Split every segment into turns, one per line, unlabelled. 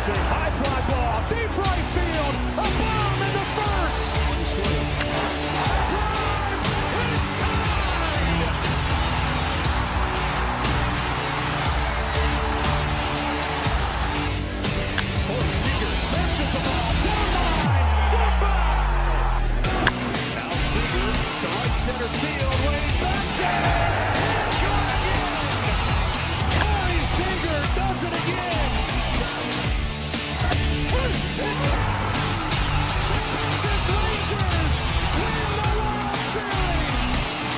It's a high fly ball, deep right field, a bomb in the first. Drive, it's tied. Corey Seager smashes the ball down the line. Goodbye. Now Seager to right center field, way back there. Corey Seager does it again.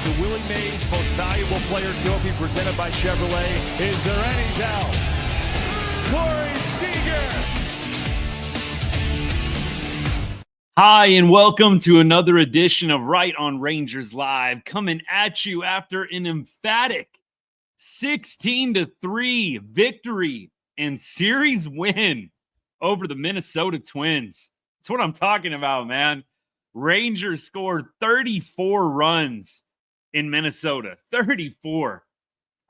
The Willie Mays Most Valuable Player Trophy presented by Chevrolet. Is there any doubt? Corey Seager.
Hi, and welcome to another edition of Right on Rangers Live, coming at you after an emphatic 16-3 victory and series win over the Minnesota Twins. That's what I'm talking about, man. Rangers scored 34 runs in Minnesota. 34.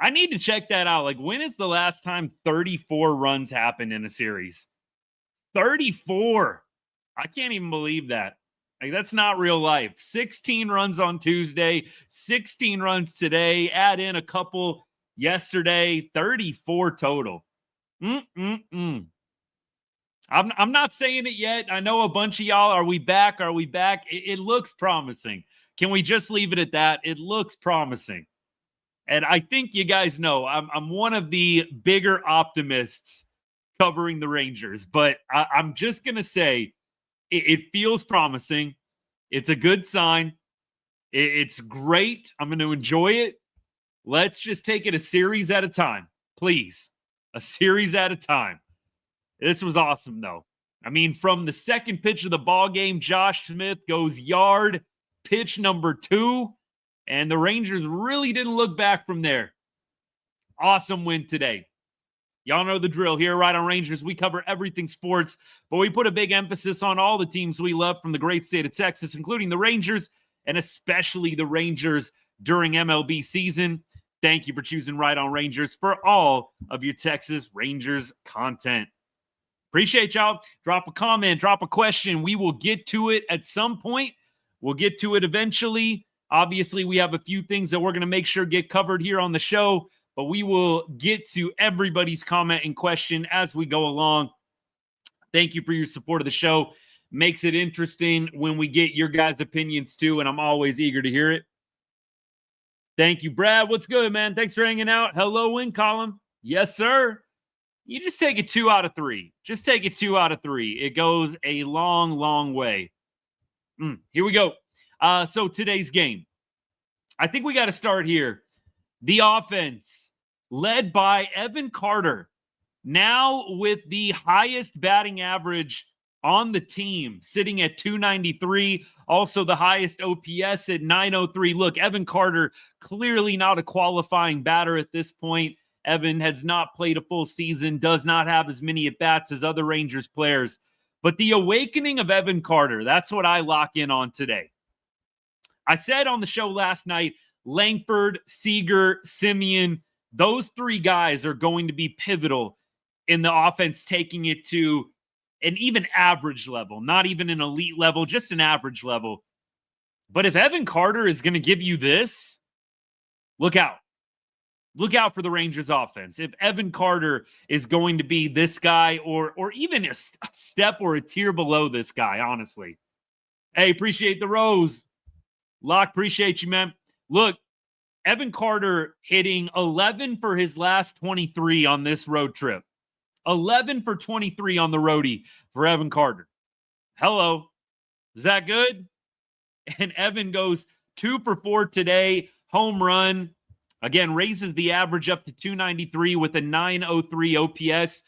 I need to check that out. Like, when is the last time 34 runs happened in a series? 34. I can't even believe that. Like, that's not real life. 16 runs on Tuesday, 16 runs today, add in a couple yesterday, 34 total. I'm not saying it yet. I know a bunch of y'all, are we back? Are we back? It looks promising. Can we just leave it at that? It looks promising. And I think you guys know I'm one of the bigger optimists covering the Rangers, but I'm just going to say it feels promising. It's a good sign. It's great. I'm going to enjoy it. Let's just take it a series at a time, please. A series at a time. This was awesome, though. I mean, from the second pitch of the ball game, Josh Smith goes yard, pitch number 2, and the Rangers really didn't look back from there. Awesome win today. Y'all know the drill here, right on Rangers. We cover everything sports, but we put a big emphasis on all the teams we love from the great state of Texas, including the Rangers, and especially the Rangers during MLB season. Thank you for choosing Right on Rangers for all of your Texas Rangers content. Appreciate y'all. Drop a comment, drop a question. We will get to it at some point. We'll get to it eventually. Obviously, we have a few things that we're going to make sure get covered here on the show, but we will get to everybody's comment and question as we go along. Thank you for your support of the show. Makes it interesting when we get your guys' opinions too, and I'm always eager to hear it. Thank you, Brad. What's good, man? Thanks for hanging out. Hello, win column. Yes, sir. You just take it 2 out of 3. Just take it 2 out of 3. It goes a long, long way. Here we go. So today's game. I think we got to start here. The offense, led by Evan Carter, now with the highest batting average on the team, sitting at 293. Also the highest OPS at 903. Look, Evan Carter, clearly not a qualifying batter at this point. Evan has not played a full season, does not have as many at-bats as other Rangers players. But the awakening of Evan Carter, that's what I lock in on today. I said on the show last night, Langford, Seager, Simeon, those 3 guys are going to be pivotal in the offense, taking it to an even average level, not even an elite level, just an average level. But if Evan Carter is going to give you this, look out. Look out for the Rangers offense. If Evan Carter is going to be this guy or even a step or a tier below this guy, honestly. Hey, appreciate the rose. Locke, appreciate you, man. Look, Evan Carter hitting 11 for his last 23 on this road trip. 11 for 23 on the roadie for Evan Carter. Hello. Is that good? And Evan goes 2 for 4 today. Home run. Again, raises the average up to 293 with a 903 OPS.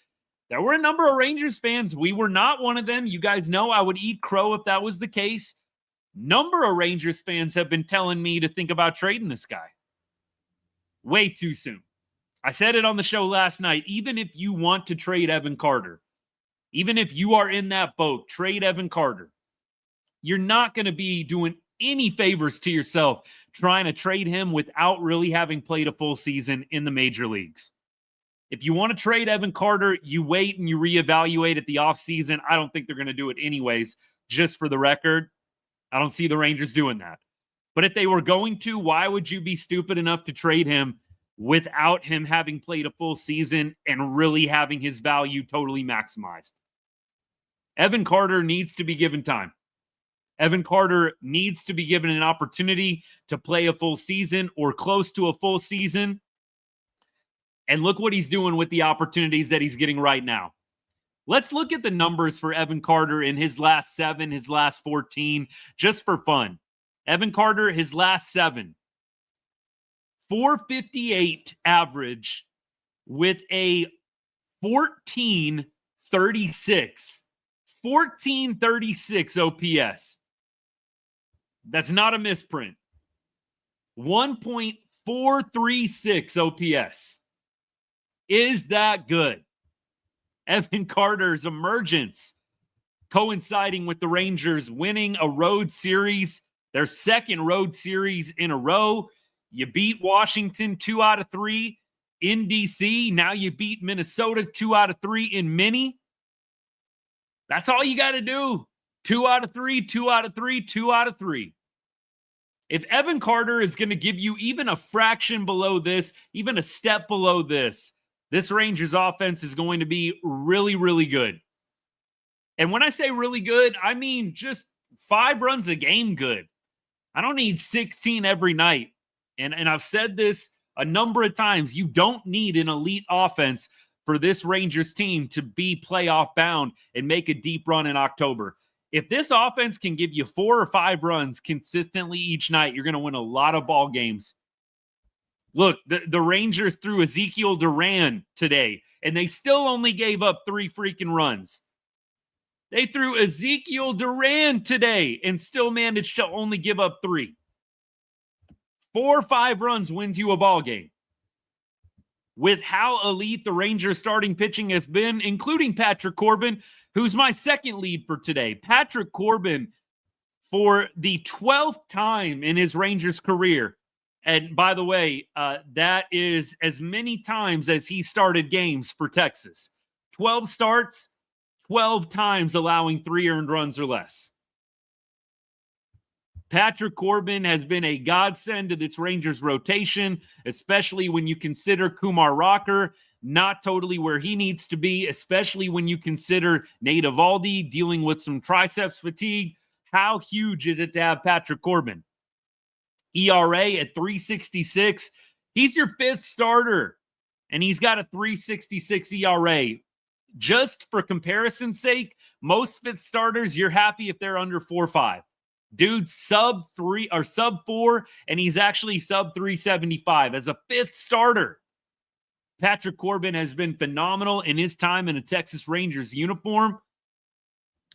There were a number of Rangers fans. We were not one of them. You guys know I would eat crow if that was the case. Number of Rangers fans have been telling me to think about trading this guy. Way too soon. I said it on the show last night. Even if you want to trade Evan Carter, even if you are in that boat, trade Evan Carter. You're not going to be doing any favors to yourself trying to trade him without really having played a full season in the major leagues. If you want to trade Evan Carter, you wait and you reevaluate at the offseason. I don't think they're going to do it anyways, just for the record. I don't see the Rangers doing that. But if they were going to, why would you be stupid enough to trade him without him having played a full season and really having his value totally maximized? Evan Carter needs to be given time. Evan Carter needs to be given an opportunity to play a full season or close to a full season. And look what he's doing with the opportunities that he's getting right now. Let's look at the numbers for Evan Carter in his last 7, his last 14, just for fun. Evan Carter, his last 7. 458 average with a 1436. 1436 OPS. That's not a misprint. 1.436 OPS. Is that good? Evan Carter's emergence coinciding with the Rangers winning a road series, their second road series in a row. You beat Washington 2 out of 3 in DC. Now you beat Minnesota 2 out of 3 in Mini. That's all you got to do. 2 out of 3, 2 out of 3, 2 out of 3. If Evan Carter is going to give you even a fraction below this, even a step below this Rangers offense is going to be really, really good. And when I say really good, I mean just 5 runs a game good. I don't need 16 every night. And I've said this a number of times. You don't need an elite offense for this Rangers team to be playoff bound and make a deep run in October. If this offense can give you 4 or 5 runs consistently each night, you're going to win a lot of ball games. Look, the Rangers threw Ezekiel Duran today, and they still only gave up 3 freaking runs. They threw Ezekiel Duran today and still managed to only give up 3. 4 or 5 runs wins you a ball game. With how elite the Rangers starting pitching has been, including Patrick Corbin, who's my second lead for today. Patrick Corbin, for the 12th time in his Rangers career, and by the way, that is as many times as he started games for Texas. 12 starts, 12 times allowing 3 earned runs or less. Patrick Corbin has been a godsend to this Rangers rotation, especially when you consider Kumar Rocker not totally where he needs to be, especially when you consider Nate Eovaldi dealing with some triceps fatigue. How huge is it to have Patrick Corbin? ERA at 3.66. He's your 5th starter, and he's got a 3.66 ERA. Just for comparison's sake, most 5th starters, you're happy if they're under 4.5. Dude's sub 3 or sub 4, and he's actually sub 375 as a 5th starter. Patrick Corbin has been phenomenal in his time in a Texas Rangers uniform.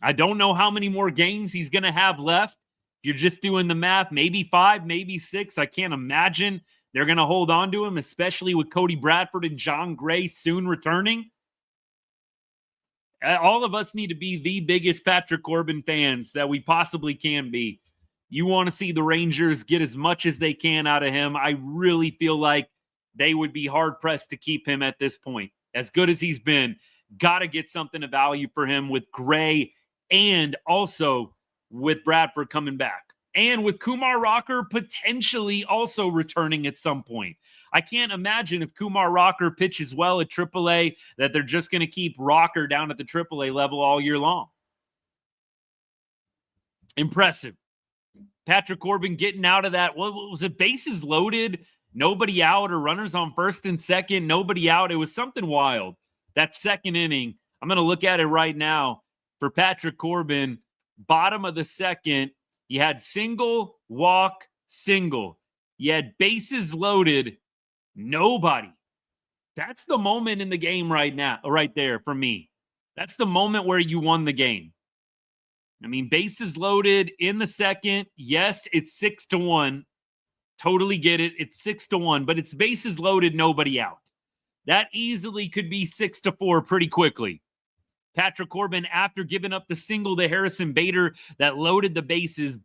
I don't know how many more games he's going to have left. If you're just doing the math, maybe 5, maybe 6. I can't imagine they're going to hold on to him, especially with Cody Bradford and John Gray soon returning. All of us need to be the biggest Patrick Corbin fans that we possibly can be. You want to see the Rangers get as much as they can out of him. I really feel like they would be hard-pressed to keep him at this point. As good as he's been, got to get something of value for him with Gray and also with Bradford coming back. And with Kumar Rocker potentially also returning at some point. I can't imagine if Kumar Rocker pitches well at AAA that they're just going to keep Rocker down at the AAA level all year long. Impressive. Patrick Corbin getting out of that. What was it? Bases loaded, nobody out, or runners on first and second, nobody out. It was something wild. That second inning, I'm going to look at it right now. For Patrick Corbin, bottom of the second, you had single, walk, single. You had bases loaded, nobody. That's the moment in the game right now, right there for me. That's the moment where you won the game. I mean, bases loaded in the second. Yes, it's 6-1. Totally get it. It's 6-1, but it's bases loaded, nobody out. That easily could be 6-4 pretty quickly. Patrick Corbin, after giving up the single to Harrison Bader that loaded the bases,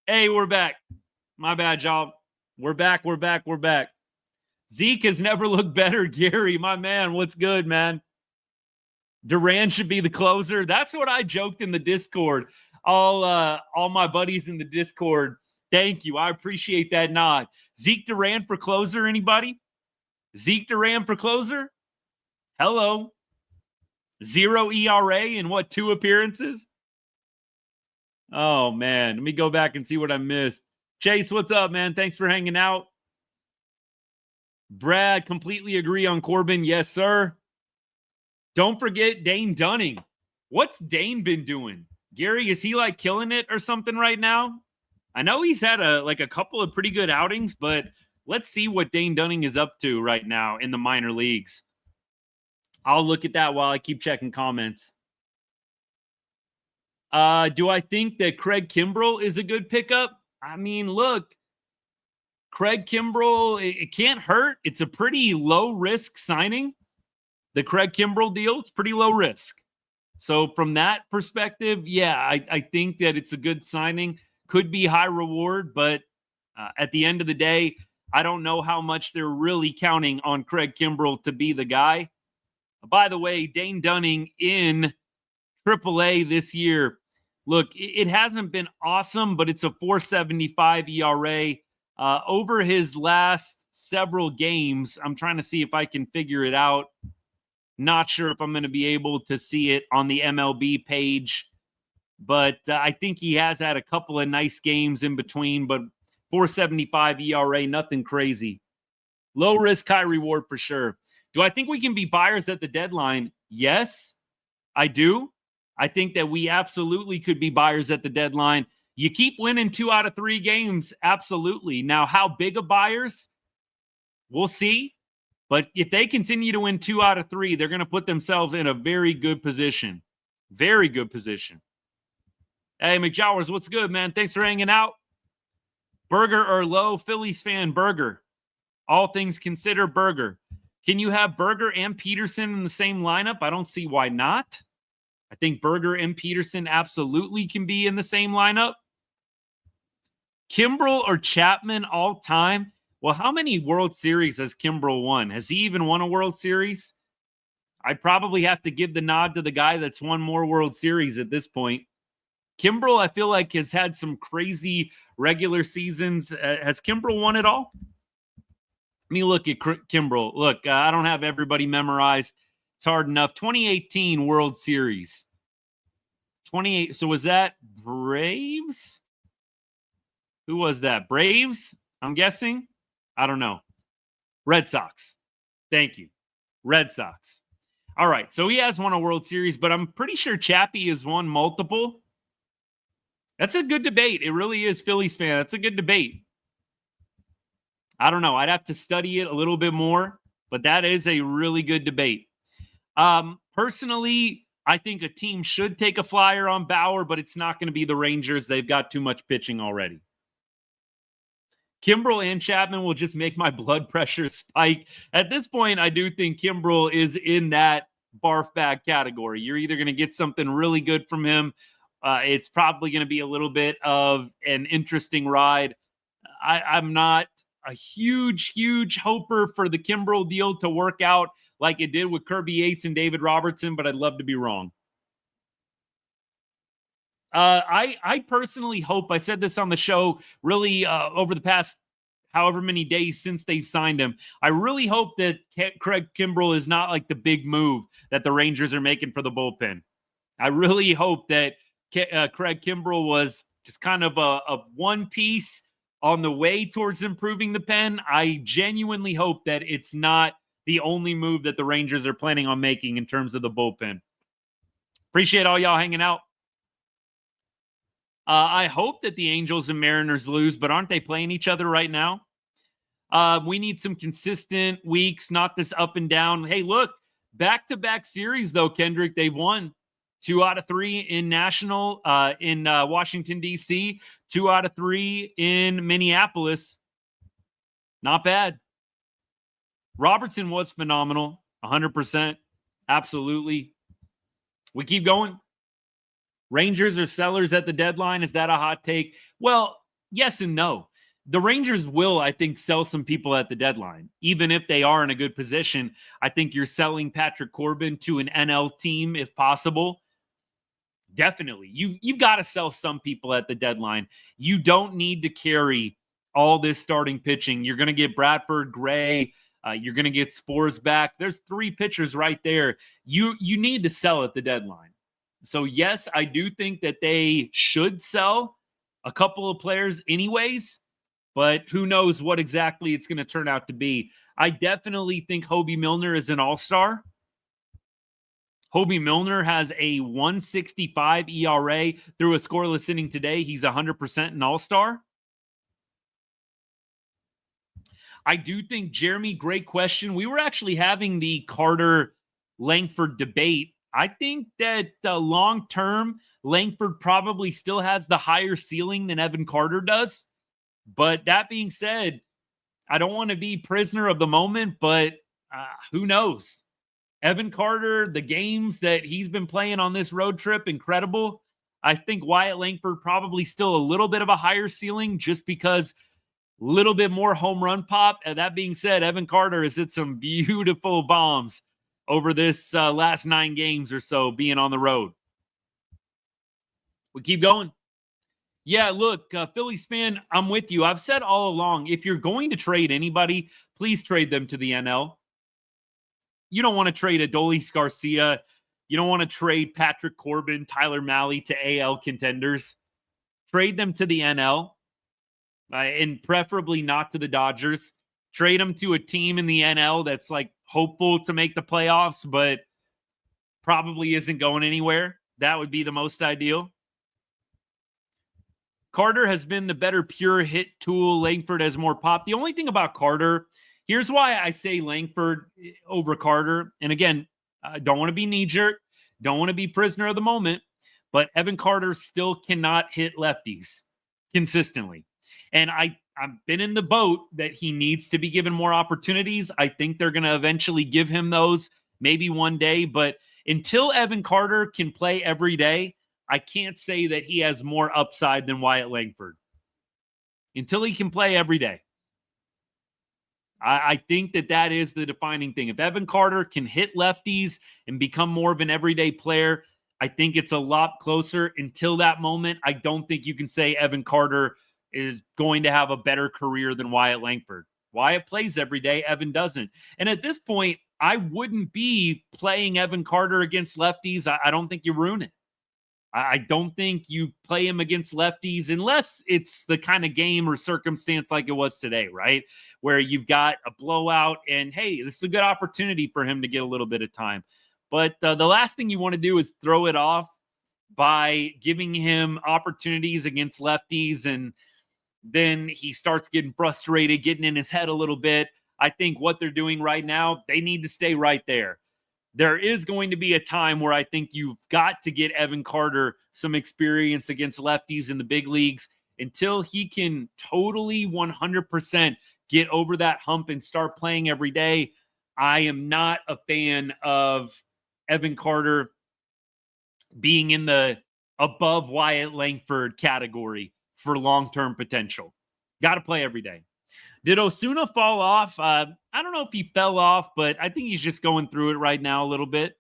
Hey, we're back. My bad, y'all. We're back. Zeke has never looked better. Gary, my man, what's good, man? Duran should be the closer. That's what I joked in the Discord. All my buddies in the Discord. Thank you. I appreciate that nod. Zeke Duran for closer, anybody? Zeke Duran for closer? Hello. 0 ERA in what, 2 appearances? Oh, man. Let me go back and see what I missed. Chase, what's up, man? Thanks for hanging out. Brad, completely agree on Corbin. Yes, sir. Don't forget Dane Dunning. What's Dane been doing? Gary, is he like killing it or something right now? I know he's had a couple of pretty good outings, but let's see what Dane Dunning is up to right now in the minor leagues. I'll look at that while I keep checking comments. Do I think that Craig Kimbrell is a good pickup? I mean, look, Craig Kimbrell, it can't hurt. It's a pretty low-risk signing. The Craig Kimbrell deal, it's pretty low risk. So from that perspective, yeah, I think that it's a good signing. Could be high reward, but at the end of the day, I don't know how much they're really counting on Craig Kimbrell to be the guy. By the way, Dane Dunning in AAA this year. Look, it hasn't been awesome, but it's a 4.75 ERA. Over his last several games, I'm trying to see if I can figure it out. Not sure if I'm going to be able to see it on the MLB page, but I think he has had a couple of nice games in between, but 4.75 ERA, nothing crazy. Low risk, high reward for sure. Do I think we can be buyers at the deadline? Yes, I do. I think that we absolutely could be buyers at the deadline. You keep winning 2 out of 3 games, absolutely. Now, how big of buyers? We'll see. But if they continue to win 2 out of 3, they're going to put themselves in a very good position. Very good position. Hey, McJowers, what's good, man? Thanks for hanging out. Burger or low? Phillies fan, Burger. All things considered, Burger. Can you have Burger and Peterson in the same lineup? I don't see why not. I think Burger and Peterson absolutely can be in the same lineup. Kimbrell or Chapman all time? Well, how many World Series has Kimbrell won? Has he even won a World Series? I probably have to give the nod to the guy that's won more World Series at this point. Kimbrell, I feel like, has had some crazy regular seasons. Has Kimbrell won it all? Let me look at Kimbrell. Look, I don't have everybody memorized. It's hard enough. 2018 World Series. 28. So was that Braves? Who was that? Braves, I'm guessing. I don't know. Red Sox. Thank you. Red Sox. All right. So he has won a World Series, but I'm pretty sure Chappie has won multiple. That's a good debate. It really is, Phillies fan. That's a good debate. I don't know. I'd have to study it a little bit more, but that is a really good debate. Personally, I think a team should take a flyer on Bauer, but it's not going to be the Rangers. They've got too much pitching already. Kimbrell and Chapman will just make my blood pressure spike. At this point, I do think Kimbrell is in that barf bag category. You're either going to get something really good from him. It's probably going to be a little bit of an interesting ride. I'm not a huge hoper for the Kimbrell deal to work out like it did with Kirby Yates and David Robertson, but I'd love to be wrong. I personally hope, I said this on the show really over the past however many days since they've signed him, I really hope that Craig Kimbrell is not like the big move that the Rangers are making for the bullpen. I really hope that Craig Kimbrell was just kind of a one piece on the way towards improving the pen. I genuinely hope that it's not the only move that the Rangers are planning on making in terms of the bullpen. Appreciate all y'all hanging out. I hope that the Angels and Mariners lose, but aren't they playing each other right now? We need some consistent weeks, not this up and down. Hey, look, back-to-back series, though, Kendrick, they've won 2 out of 3 in National, in Washington, D.C., 2 out of 3 in Minneapolis. Not bad. Robertson was phenomenal, 100%. Absolutely. We keep going. Rangers are sellers at the deadline. Is that a hot take? Well, Yes and no. The Rangers will, I think, sell some people at the deadline. Even if they are in a good position, I think you're selling Patrick Corbin to an NL team if possible. Definitely. You've got to sell some people at the deadline. You don't need to carry all this starting pitching. You're going to get Bradford, Gray, you're going to get Spores back. There's 3 pitchers right there. You need to sell at the deadline. So yes, I do think that they should sell a couple of players anyways, but who knows what exactly it's going to turn out to be. I definitely think Hobie Milner is an all-star. Hobie Milner has a 1.65 ERA through a scoreless inning today. He's 100% an all-star. I do think, Jeremy, great question. We were actually having the Carter Langford debate. I think that long-term, Langford probably still has the higher ceiling than Evan Carter does. But that being said, I don't want to be prisoner of the moment, but who knows? Evan Carter, the games that he's been playing on this road trip, incredible. I think Wyatt Langford probably still a little bit of a higher ceiling just because a little bit more home run pop. And that being said, Evan Carter has hit some beautiful bombs over this last 9 games or so being on the road. We keep going. Yeah, look, Phillies fan, I'm with you. I've said all along, if you're going to trade anybody, please trade them to the NL. You don't want to trade Adolis Garcia. You don't want to trade Patrick Corbin, Tyler Mahle to AL contenders. Trade them to the NL, and preferably not to the Dodgers. Trade them to a team in the NL that's like hopeful to make the playoffs, but probably isn't going anywhere. That would be the most ideal. Carter has been the better pure hit tool. Langford has more pop. The only thing about Carter, here's why I say Langford over Carter. And again, I don't want to be knee-jerk. Don't want to be prisoner of the moment. But Evan Carter still cannot hit lefties consistently. And I've been in the boat that he needs to be given more opportunities. I think they're going to eventually give him those maybe one day. But until Evan Carter can play every day, I can't say that he has more upside than Wyatt Langford. Until he can play every day. I think that is the defining thing. If Evan Carter can hit lefties and become more of an everyday player, I think it's a lot closer. Until that moment, I don't think you can say Evan Carter is going to have a better career than Wyatt Langford. Wyatt plays every day. Evan doesn't. And at this point, I wouldn't be playing Evan Carter against lefties. I don't think you ruin it. I don't think you play him against lefties unless it's the kind of game or circumstance like it was today, right? Where you've got a blowout and, hey, this is a good opportunity for him to get a little bit of time. But the last thing you want to do is throw it off by giving him opportunities against lefties, and then he starts getting frustrated, getting in his head a little bit. I think what they're doing right now, they need to stay right there. There is going to be a time where I think you've got to get Evan Carter some experience against lefties in the big leagues. Until he can totally 100% get over that hump and start playing every day, I am not a fan of Evan Carter being in the above Wyatt Langford category for long-term potential. Got to play every day. Did Osuna fall off? I don't know if he fell off, but I think he's just going through it right now a little bit.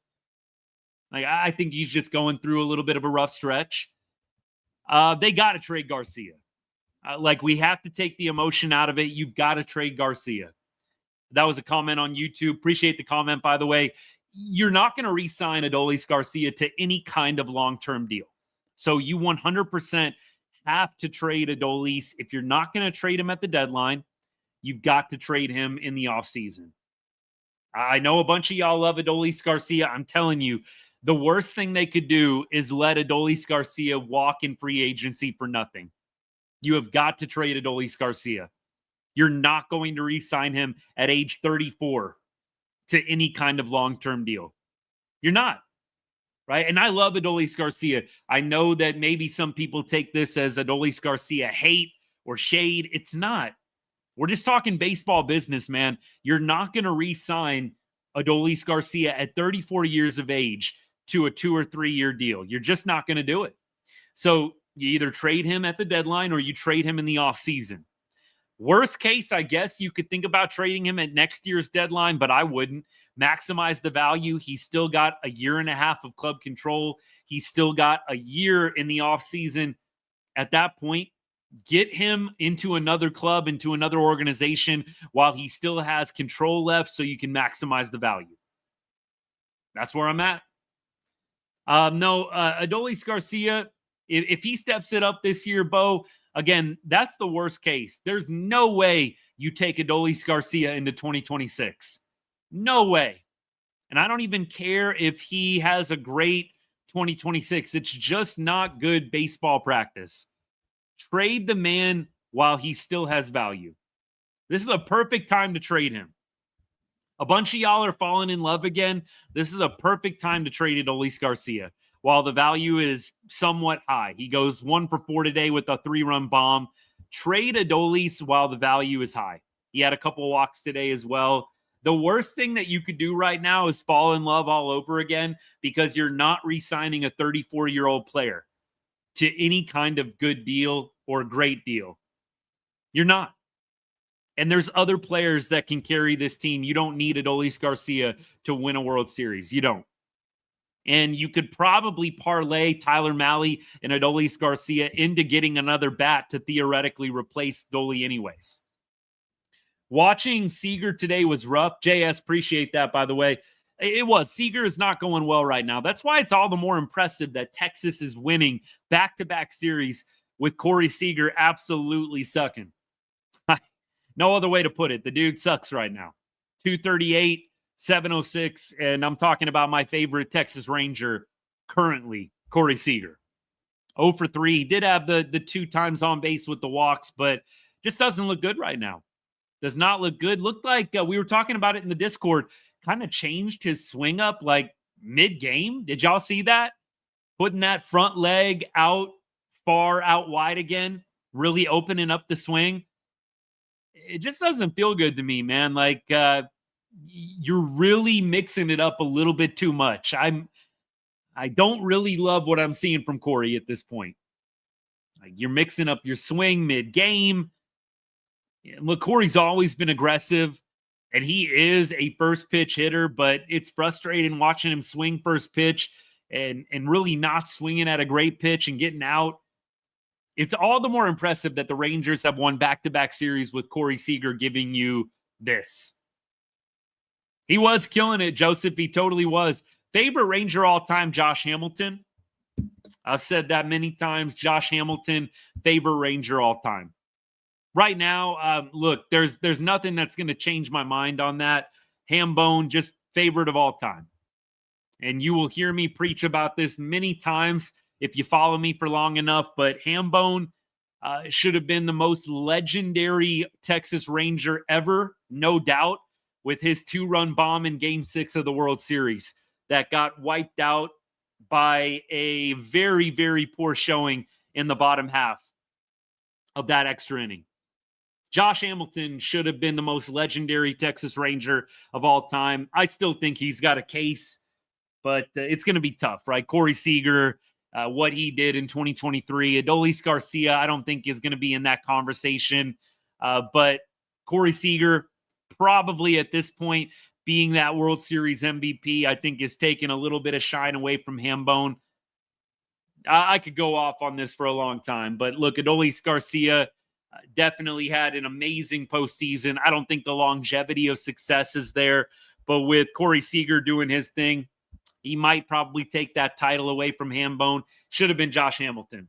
Like, I think he's just going through a little bit of a rough stretch. They got to trade Garcia. We have to take the emotion out of it. You've got to trade Garcia. That was a comment on YouTube. Appreciate the comment, by the way. You're not going to re-sign Adolis Garcia to any kind of long-term deal. So you 100% have to trade Adolis. If you're not going to trade him at the deadline, you've got to trade him in the offseason. I know a bunch of y'all love Adolis Garcia. I'm telling you, the worst thing they could do is let Adolis Garcia walk in free agency for nothing. You have got to trade Adolis Garcia. You're not going to re-sign him at age 34 to any kind of long-term deal. You're not. Right? And I love Adolis Garcia. I know that maybe some people take this as Adolis Garcia hate or shade. It's not. We're just talking baseball business, man. You're not going to re-sign Adolis Garcia at 34 years of age to a 2 or 3 year deal. You're just not going to do it. So You either trade him at the deadline or you trade him in the offseason. Worst case, I guess you could think about trading him at next year's deadline, but I wouldn't. Maximize the value. He's still got a year and a half of club control. He's still got a year in the offseason. At that point, get him into another club, into another organization while he still has control left so you can maximize the value. That's where I'm at. Adolis Garcia, if he steps it up this year, Bo, again, that's the worst case. There's no way you take Adolis Garcia into 2026. No way. And I don't even care if he has a great 2026. It's just not good baseball practice. Trade the man while he still has value. This is a perfect time to trade him. A bunch of y'all are falling in love again. This is a perfect time to trade Adolis Garcia while the value is somewhat high. He goes 1 for 4 today with a 3-run bomb. Trade Adolis while the value is high. He had a couple walks today as well. The worst thing that you could do right now is fall in love all over again because you're not re-signing a 34-year-old player to any kind of good deal or great deal. You're not. And there's other players that can carry this team. You don't need Adolis Garcia to win a World Series. You don't. And you could probably parlay Tyler Mahle and Adolis Garcia into getting another bat to theoretically replace Dolly anyways. Watching Seager today was rough. JS, appreciate that, by the way. It was. Seager is not going well right now. That's why it's all the more impressive that Texas is winning back-to-back series with Corey Seager absolutely sucking. No other way to put it. The dude sucks right now. 238, 706, and I'm talking about my favorite Texas Ranger currently, Corey Seager. 0 for 3. He did have the 2 times on base with the walks, but just doesn't look good right now. Does not look good. Looked like we were talking about it in the Discord. Kind of changed his swing up like mid-game. Did y'all see that? Putting that front leg out far, out wide again. Really opening up the swing. It just doesn't feel good to me, man. Like you're really mixing it up a little bit too much. I don't really love what I'm seeing from Corey at this point. Like you're mixing up your swing mid-game. Look, Corey's always been aggressive, and he is a first pitch hitter, but it's frustrating watching him swing first pitch and really not swinging at a great pitch and getting out. It's all the more impressive that the Rangers have won back-to-back series with Corey Seager giving you this. He was killing it, Joseph. He totally was. Favorite Ranger all-time, Josh Hamilton. I've said that many times. Josh Hamilton, favorite Ranger all-time. Right now, look, there's nothing that's going to change my mind on that. Hambone, just favorite of all time. And you will hear me preach about this many times if you follow me for long enough, but Hambone should have been the most legendary Texas Ranger ever, no doubt, with his 2-run bomb in Game 6 of the World Series that got wiped out by a very, very poor showing in the bottom half of that extra inning. Josh Hamilton should have been the most legendary Texas Ranger of all time. I still think he's got a case, but it's going to be tough, right? Corey Seager, what he did in 2023. Adolis Garcia, I don't think is going to be in that conversation. But Corey Seager, probably at this point, being that World Series MVP, I think is taking a little bit of shine away from Hambone. I could go off on this for a long time, but look, Adolis Garcia definitely had an amazing postseason. I don't think the longevity of success is there, but with Corey Seager doing his thing, he might probably take that title away from Hambone. Should have been Josh Hamilton.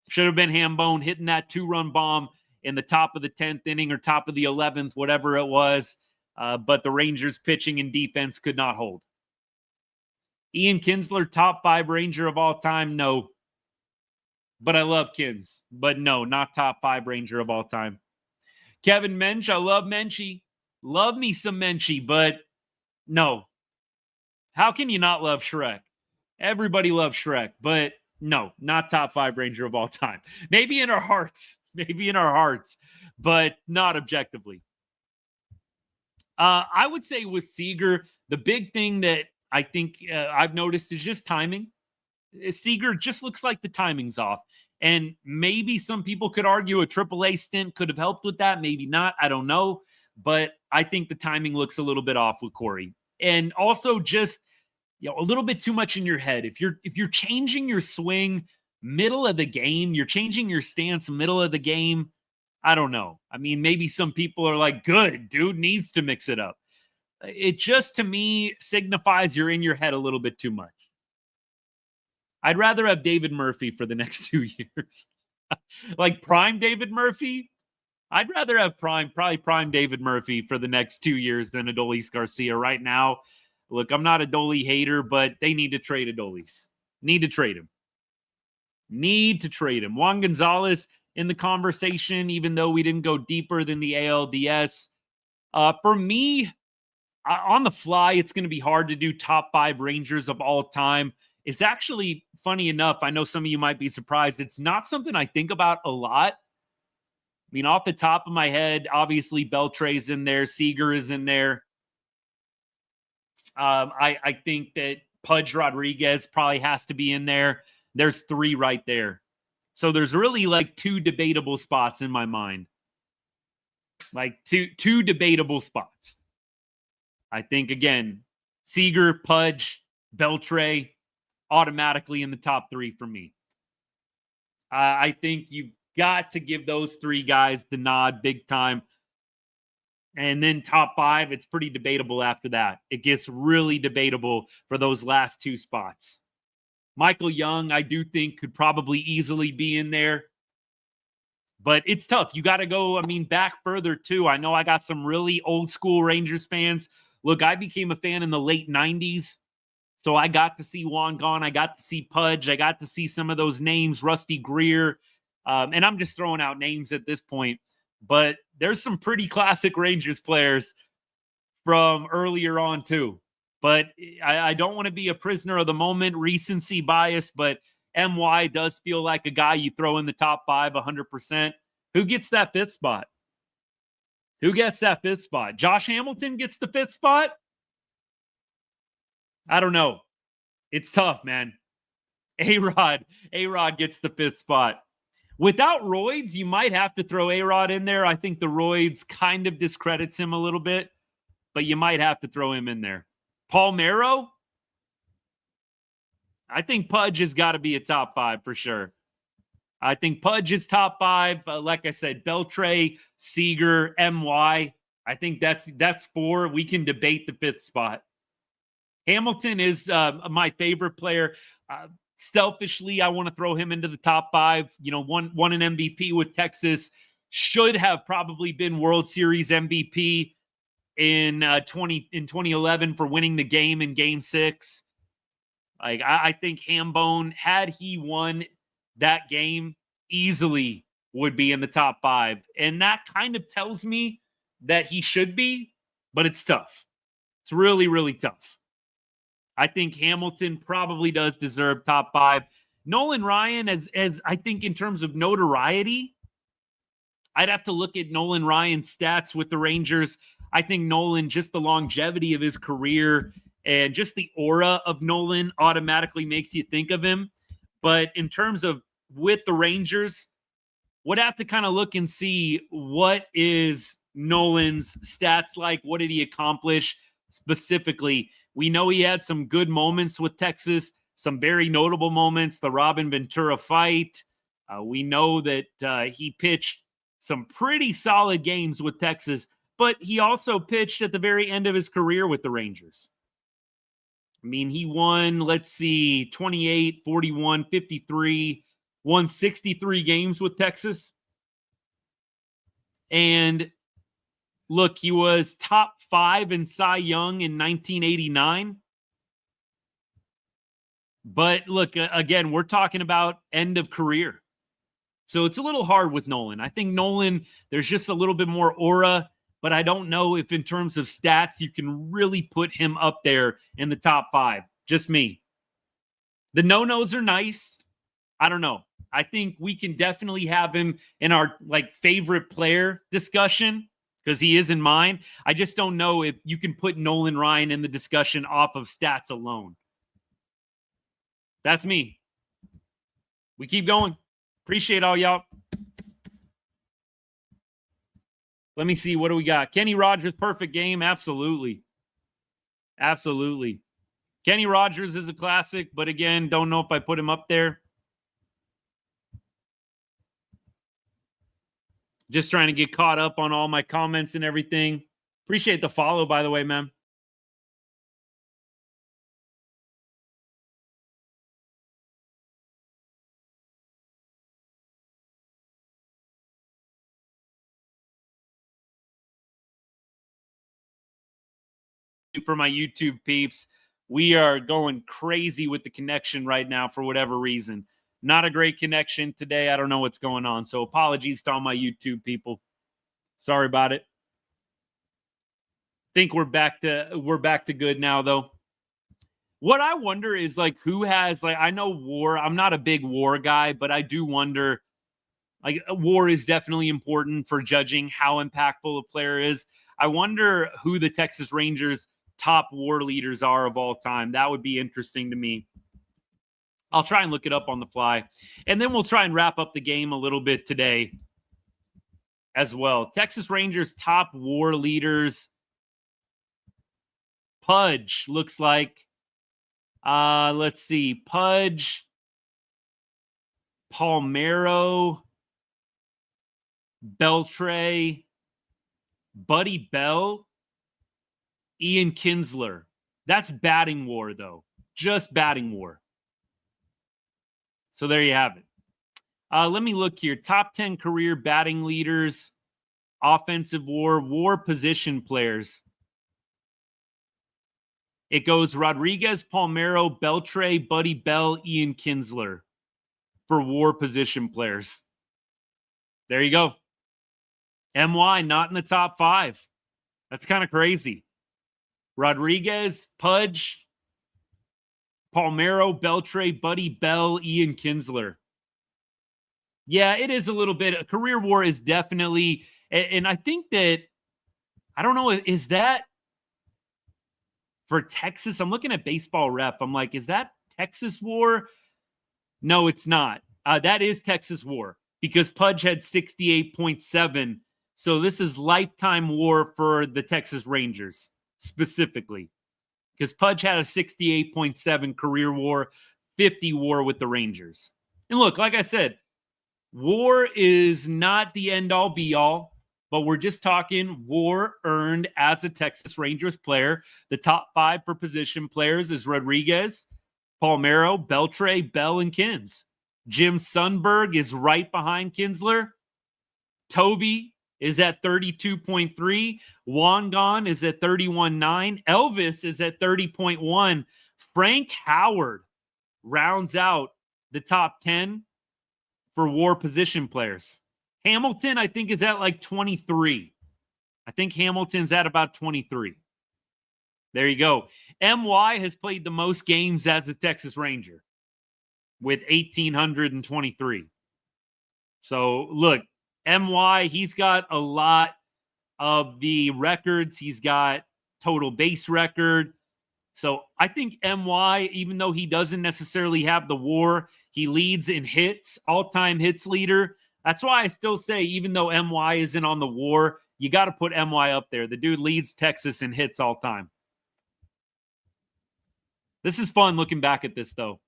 Should have been Hambone hitting that 2-run bomb in the top of the 10th inning or top of the 11th, whatever it was. But the Rangers pitching and defense could not hold. Ian Kinsler, top 5 Ranger of all time? No. But I love Kins. But no, not top 5 Ranger of all time. Kevin Mensch, I love Menchie. Love me some Menchie, but no. How can you not love Shrek? Everybody loves Shrek, but no, not top 5 Ranger of all time. Maybe in our hearts. Maybe in our hearts, but not objectively. I would say with Seager, the big thing that I think I've noticed is just timing. Seager just looks like the timing's off. And maybe some people could argue a AAA stint could have helped with that. Maybe not. I don't know. But I think the timing looks a little bit off with Corey. And also just, a little bit too much in your head. If you're changing your swing middle of the game, you're changing your stance middle of the game, I don't know. I mean, maybe some people are like, good, dude needs to mix it up. It just, to me, signifies you're in your head a little bit too much. I'd rather have David Murphy for the next 2 years. Like prime David Murphy, I'd rather have probably prime David Murphy for the next 2 years than Adolis Garcia right now. Look, I'm not a Adolis hater, but they need to trade Adolis. Need to trade him. Juan Gonzalez in the conversation, even though we didn't go deeper than the ALDS. For me, on the fly, it's going to be hard to do top 5 Rangers of all time. It's actually, funny enough, I know some of you might be surprised, it's not something I think about a lot. I mean, off the top of my head, obviously Beltre's in there, Seager is in there. I think that Pudge Rodriguez probably has to be in there. There's 3 right there. So there's really like 2 debatable spots in my mind. Like two debatable spots. I think, again, Seager, Pudge, Beltre, automatically in the top 3 for me. I think you've got to give those 3 guys the nod big time. And then top 5, it's pretty debatable after that. It gets really debatable for those last 2 spots. Michael Young, I do think, could probably easily be in there. But it's tough. You got to go, back further too. I know I got some really old school Rangers fans. Look, I became a fan in the late 90s. So I got to see Juan Gone. I got to see Pudge. I got to see some of those names, Rusty Greer. And I'm just throwing out names at this point. But there's some pretty classic Rangers players from earlier on too. But I don't want to be a prisoner of the moment, recency bias, but MY does feel like a guy you throw in the top 5 100%. Who gets that 5th spot? Josh Hamilton gets the 5th spot? I don't know. It's tough, man. A-Rod gets the 5th spot. Without roids, you might have to throw A-Rod in there. I think the roids kind of discredits him a little bit, but you might have to throw him in there. Paul Marrow? I think Pudge has got to be a top 5 for sure. I think Pudge is top 5. Like I said, Beltre, Seager, MY. I think that's 4. We can debate the 5th spot. Hamilton is my favorite player. Selfishly, I want to throw him into the top 5. Won an MVP with Texas. Should have probably been World Series MVP in 2011 for winning the game in Game 6. Like I think Hambone, had he won that game, easily would be in the top 5. And that kind of tells me that he should be, but it's tough. It's really, really tough. I think Hamilton probably does deserve top 5. Nolan Ryan, as I think in terms of notoriety, I'd have to look at Nolan Ryan's stats with the Rangers. I think Nolan, just the longevity of his career and just the aura of Nolan automatically makes you think of him. But in terms of with the Rangers, would have to kind of look and see what is Nolan's stats like. What did he accomplish specifically? We know he had some good moments with Texas, some very notable moments, the Robin Ventura fight. We know that he pitched some pretty solid games with Texas, but he also pitched at the very end of his career with the Rangers. He won, 28, 41, 53, won 63 games with Texas. And look, he was top 5 in Cy Young in 1989. But look, again, we're talking about end of career. So it's a little hard with Nolan. I think Nolan, there's just a little bit more aura, but I don't know if in terms of stats, you can really put him up there in the top 5. Just me. The no-nos are nice. I don't know. I think we can definitely have him in our favorite player discussion because he is in mine. I just don't know if you can put Nolan Ryan in the discussion off of stats alone. That's me. We keep going. Appreciate all y'all. Let me see. What do we got? Kenny Rogers, perfect game. Absolutely. Absolutely. Kenny Rogers is a classic, but again, don't know if I put him up there. Just trying to get caught up on all my comments and everything. Appreciate the follow, by the way, man. For my YouTube peeps, we are going crazy with the connection right now for whatever reason. Not a great connection today. I don't know what's going on. So apologies to all my YouTube people. Sorry about it. Think we're back to good now though. What I wonder is like who has like I know WAR. I'm not a big WAR guy, but I do wonder like WAR is definitely important for judging how impactful a player is. I wonder who the Texas Rangers top WAR leaders are of all time. That would be interesting to me. I'll try and look it up on the fly. And then we'll try and wrap up the game a little bit today as well. Texas Rangers top WAR leaders. Pudge looks like. Let's see. Pudge. Palmeiro. Beltre. Buddy Bell. Ian Kinsler. That's batting WAR, though. Just batting WAR. So there you have it. Let me look here. Top 10 career batting leaders, offensive WAR, WAR position players. It goes Rodriguez, Palmeiro, Beltre, Buddy Bell, Ian Kinsler for WAR position players. There you go. MY not in the top 5. That's kind of crazy. Rodriguez, Pudge, Palmeiro, Beltre, Buddy Bell, Ian Kinsler. Yeah, it is a little bit. A career WAR is definitely, and I think that, I don't know, is that for Texas? I'm looking at Baseball Ref. I'm like, is that Texas WAR? No, it's not. That is Texas WAR because Pudge had 68.7. So this is lifetime WAR for the Texas Rangers specifically because Pudge had a 68.7 career WAR, 50 WAR with the Rangers. And look, like I said, WAR is not the end-all, be-all, but we're just talking WAR earned as a Texas Rangers player. The top 5 for position players is Rodriguez, Palmeiro, Beltre, Bell, and Kins. Jim Sundberg is right behind Kinsler. Toby is at 32.3. Wangan is at 31.9. Elvis is at 30.1. Frank Howard rounds out the top 10 for WAR position players. Hamilton, I think, is at like 23. I think Hamilton's at about 23. There you go. MY has played the most games as a Texas Ranger with 1,823. So, look, MY, he's got a lot of the records. He's got total base record. So I think MY, even though he doesn't necessarily have the WAR, he leads in hits, all-time hits leader. That's why I still say, even though MY isn't on the WAR, you got to put MY up there. The dude leads Texas in hits all time. This is fun looking back at this, though.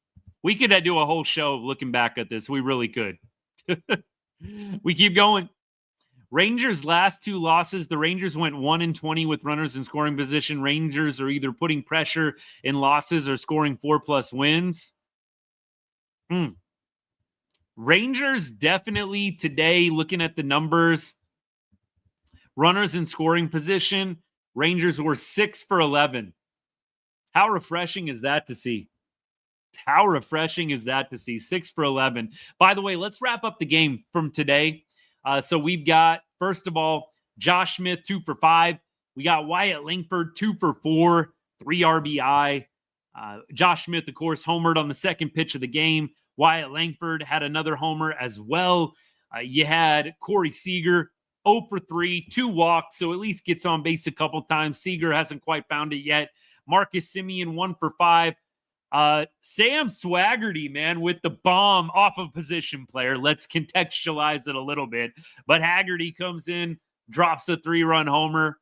We could do a whole show looking back at this. We really could. We keep going. Rangers' last 2 losses, the Rangers went 1-20 with runners in scoring position. Rangers are either putting pressure in losses or scoring 4+ wins. Rangers definitely today, looking at the numbers, runners in scoring position, Rangers were 6 for 11. How refreshing is that to see? How refreshing is that to see? 6 for 11. By the way, let's wrap up the game from today. So we've got, first of all, Josh Smith, 2 for 5. We got Wyatt Langford, 2 for 4, 3 RBI. Josh Smith, of course, homered on the second pitch of the game. Wyatt Langford had another homer as well. You had Corey Seager, 0 for 3, 2 walks, so at least gets on base a couple times. Seager hasn't quite found it yet. Marcus Semien, 1 for 5. Sam Swaggerty, man, with the bomb off of position player. Let's contextualize it a little bit. But Haggerty comes in, drops a 3-run homer.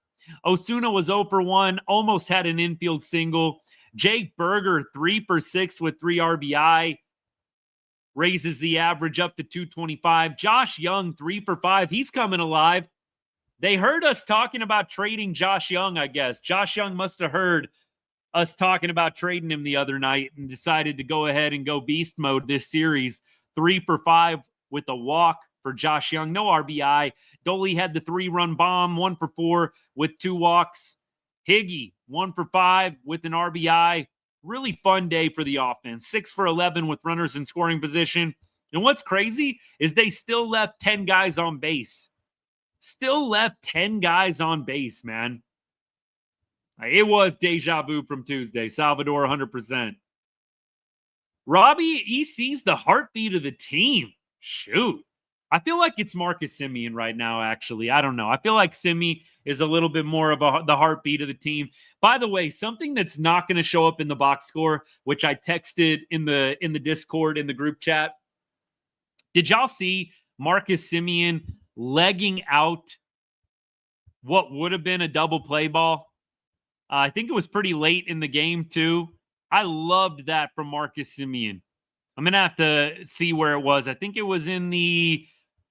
Osuna was 0 for 1, almost had an infield single. Jake Berger, 3 for 6 with 3 RBI, raises the average up to 225. Josh Young, 3 for 5. He's coming alive. They heard us talking about trading Josh Young, I guess. Josh Young must have heard us talking about trading him the other night and decided to go ahead and go beast mode this series. 3 for 5 with a walk for Josh Young. No RBI. Doley had the 3-run bomb, 1 for 4 with 2 walks. Higgy, 1 for 5 with an RBI. Really fun day for the offense. 6 for 11 with runners in scoring position. And what's crazy is they still left 10 guys on base. Still left 10 guys on base, man. It was deja vu from Tuesday. Salvador, 100%. Robbie, he sees the heartbeat of the team. Shoot. I feel like it's Marcus Semien right now, actually. I don't know. I feel like Semien is a little bit more of the heartbeat of the team. By the way, something that's not going to show up in the box score, which I texted in the Discord, in the group chat. Did y'all see Marcus Semien legging out what would have been a double play ball? I think it was pretty late in the game, too. I loved that from Marcus Semien. I'm going to have to see where it was. I think it was in the,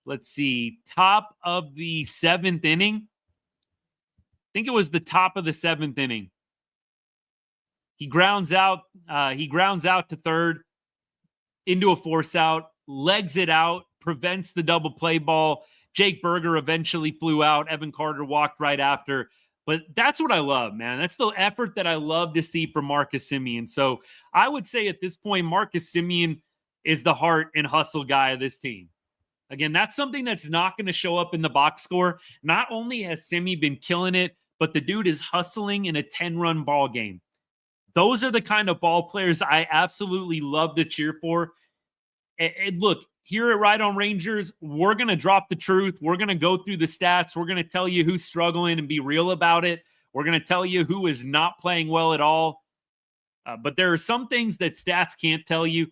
let's see, top of the 7th inning. I think it was the top of the 7th inning. He grounds out to third into a force out, legs it out, prevents the double play ball. Jake Berger eventually flew out. Evan Carter walked right after. But that's what I love, man. That's the effort that I love to see from Marcus Semien. So I would say at this point, Marcus Semien is the heart and hustle guy of this team. Again, that's something that's not going to show up in the box score. Not only has Semien been killing it, but the dude is hustling in a 10-run ball game. Those are the kind of ball players I absolutely love to cheer for. And look, here at Right on Rangers, we're going to drop the truth. We're going to go through the stats. We're going to tell you who's struggling and be real about it. We're going to tell you who is not playing well at all. But there are some things that stats can't tell you.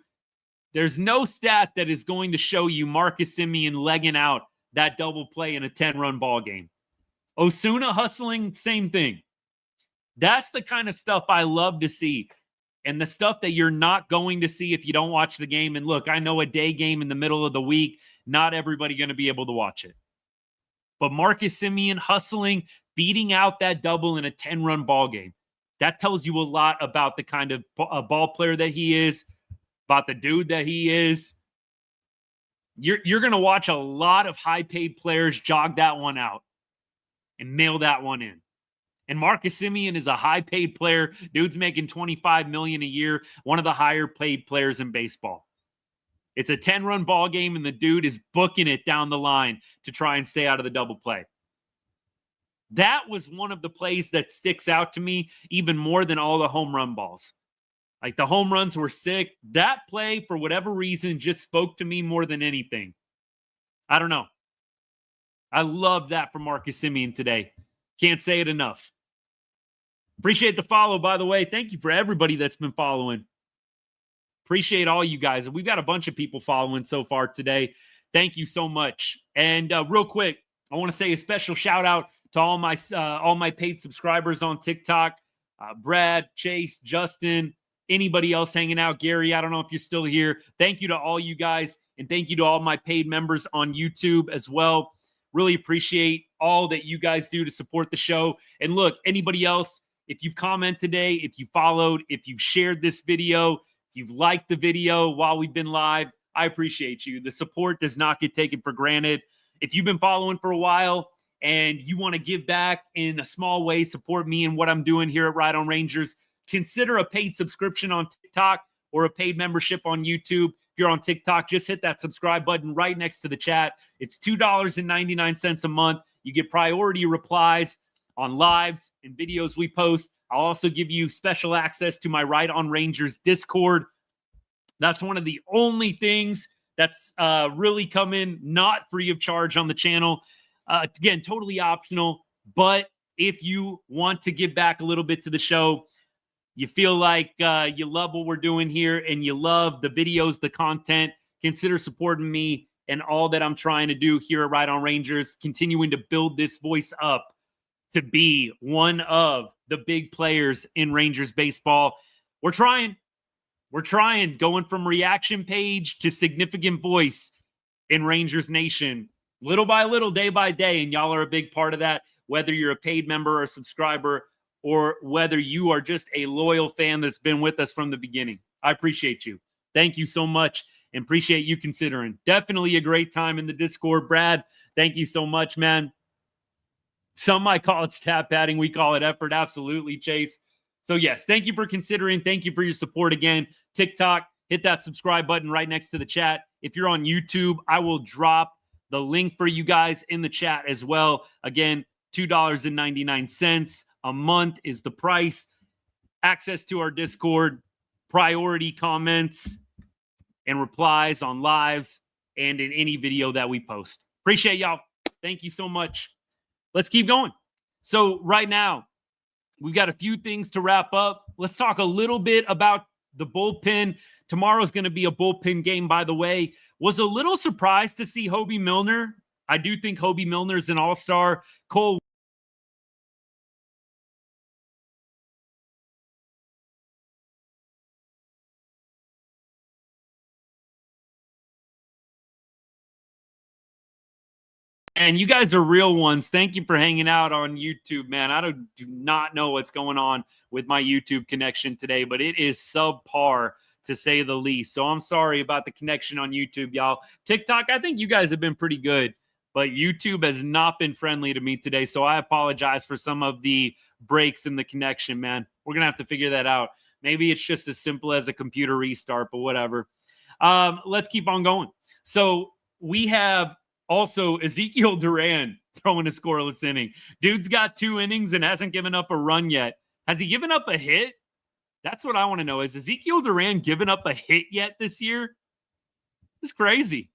There's no stat that is going to show you Marcus Semien legging out that double play in a 10-run ball game. Osuna hustling, same thing. That's the kind of stuff I love to see. And the stuff that you're not going to see if you don't watch the game. And look, I know a day game in the middle of the week, not everybody going to be able to watch it. But Marcus Semien hustling, beating out that double in a 10-run ball game. That tells you a lot about the kind of ball player that he is, about the dude that he is. You're going to watch a lot of high-paid players jog that one out and mail that one in. And Marcus Semien is a high-paid player. Dude's making $25 million a year, one of the higher-paid players in baseball. It's a 10-run ball game, and the dude is booking it down the line to try and stay out of the double play. That was one of the plays that sticks out to me even more than all the home run balls. Like, the home runs were sick. That play, for whatever reason, just spoke to me more than anything. I don't know. I love that from Marcus Semien today. Can't say it enough. Appreciate the follow, by the way. Thank you for everybody that's been following. Appreciate all you guys. We've got a bunch of people following so far today. Thank you so much. And real quick, I want to say a special shout out to all my paid subscribers on TikTok. Brad, Chase, Justin, anybody else hanging out. Gary, I don't know if you're still here. Thank you to all you guys. And thank you to all my paid members on YouTube as well. Really appreciate all that you guys do to support the show. And look, anybody else, if you've commented today, if you followed, if you've shared this video, if you've liked the video while we've been live, I appreciate you. The support does not get taken for granted. If you've been following for a while and you want to give back in a small way, support me and what I'm doing here at Right on Rangers, consider a paid subscription on TikTok or a paid membership on YouTube. If you're on TikTok, just hit that subscribe button right next to the chat. It's $2.99 a month. You get priority replies on lives and videos we post. I'll also give you special access to my Right on Rangers Discord. That's one of the only things that's really coming not free of charge on the channel. Again, totally optional. But if you want to give back a little bit to the show, you feel like you love what we're doing here and you love the videos, the content, consider supporting me and all that I'm trying to do here at Right On Rangers, continuing to build this voice up to be one of the big players in Rangers baseball. We're trying, going from reaction page to significant voice in Rangers Nation, little by little, day by day, and y'all are a big part of that, whether you're a paid member or a subscriber, or whether you are just a loyal fan that's been with us from the beginning. I appreciate you. Thank you so much, and appreciate you considering. Definitely a great time in the Discord. Brad, thank you so much, man. Some might call it stat padding. We call it effort. Absolutely, Chase. So, yes, thank you for considering. Thank you for your support again. TikTok, hit that subscribe button right next to the chat. If you're on YouTube, I will drop the link for you guys in the chat as well. Again, $2.99 a month is the price. Access to our Discord, priority comments and replies on lives and in any video that we post. Appreciate y'all. Thank you so much. Let's keep going. So right now, we've got a few things to wrap up. Let's talk a little bit about the bullpen. Tomorrow's going to be a bullpen game, by the way. Was a little surprised to see Hobie Milner. I do think Hobie Milner is an all-star. Cole And you guys are real ones. Thank you for hanging out on YouTube, man. I do not know what's going on with my YouTube connection today, but it is subpar to say the least. So I'm sorry about the connection on YouTube, y'all. TikTok, I think you guys have been pretty good, but YouTube has not been friendly to me today. So I apologize for some of the breaks in the connection, man. We're going to have to figure that out. Maybe it's just as simple as a computer restart, but whatever. Let's keep on going. So we have also Ezekiel Duran throwing a scoreless inning. Dude's got 2 innings and hasn't given up a run yet. Has he given up a hit? That's what I want to know. Has Ezekiel Duran given up a hit yet this year? It's crazy.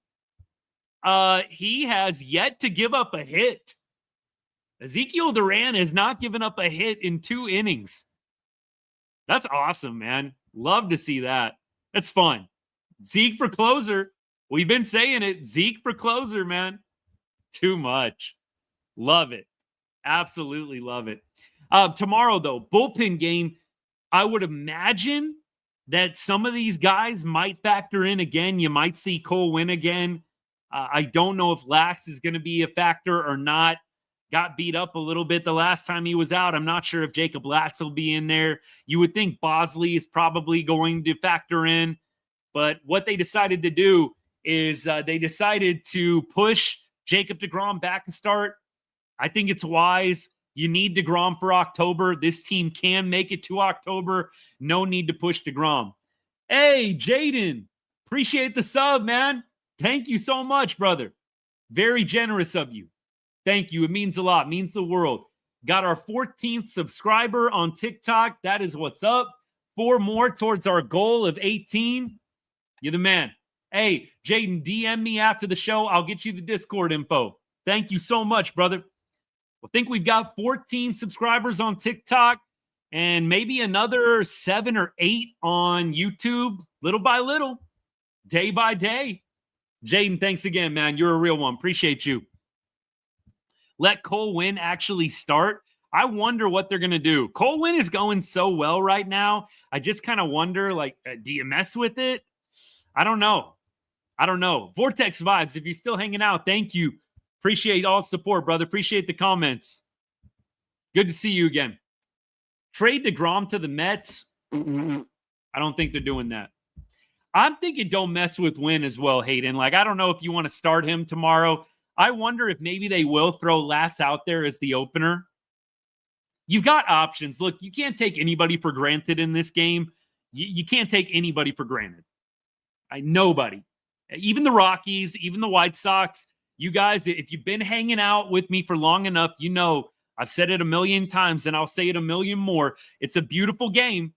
He has yet to give up a hit. Ezekiel Duran has not given up a hit in 2 innings. That's awesome, man. Love to see that. That's fun. Zeke for closer. We've been saying it. Zeke for closer, man. Too much. Love it. Absolutely love it. Tomorrow, though, bullpen game. I would imagine that some of these guys might factor in again. You might see Cole win again. I don't know if Lax is going to be a factor or not. Got beat up a little bit the last time he was out. I'm not sure if Jacob Lax will be in there. You would think Bosley is probably going to factor in. But what they decided to do is they decided to push Jacob deGrom back and start. I think it's wise. You need deGrom for October. This team can make it to October. No need to push deGrom. Hey, Jaden, appreciate the sub, man. Thank you so much, brother. Very generous of you. Thank you. It means a lot. It means the world. Got our 14th subscriber on TikTok. That is what's up. 4 more towards our goal of 18. You're the man. Hey, Jaden, DM me after the show. I'll get you the Discord info. Thank you so much, brother. I think we've got 14 subscribers on TikTok and maybe another 7 or 8 on YouTube, little by little, day by day. Jaden, thanks again, man. You're a real one. Appreciate you. Let Cole Winn actually start. I wonder what they're going to do. Cole Winn is going so well right now. I just kind of wonder, like, do you mess with it? I don't know. Vortex Vibes, if you're still hanging out, thank you. Appreciate all the support, brother. Appreciate the comments. Good to see you again. Trade deGrom to the Mets. I don't think they're doing that. I'm thinking don't mess with Winn as well, Hayden. Like, I don't know if you want to start him tomorrow. I wonder if maybe they will throw Lass out there as the opener. You've got options. Look, you can't take anybody for granted in this game. You can't take anybody for granted. Nobody. Even the Rockies, even the White Sox. You guys, if you've been hanging out with me for long enough, you know I've said it a million times and I'll say it a million more. It's a beautiful game.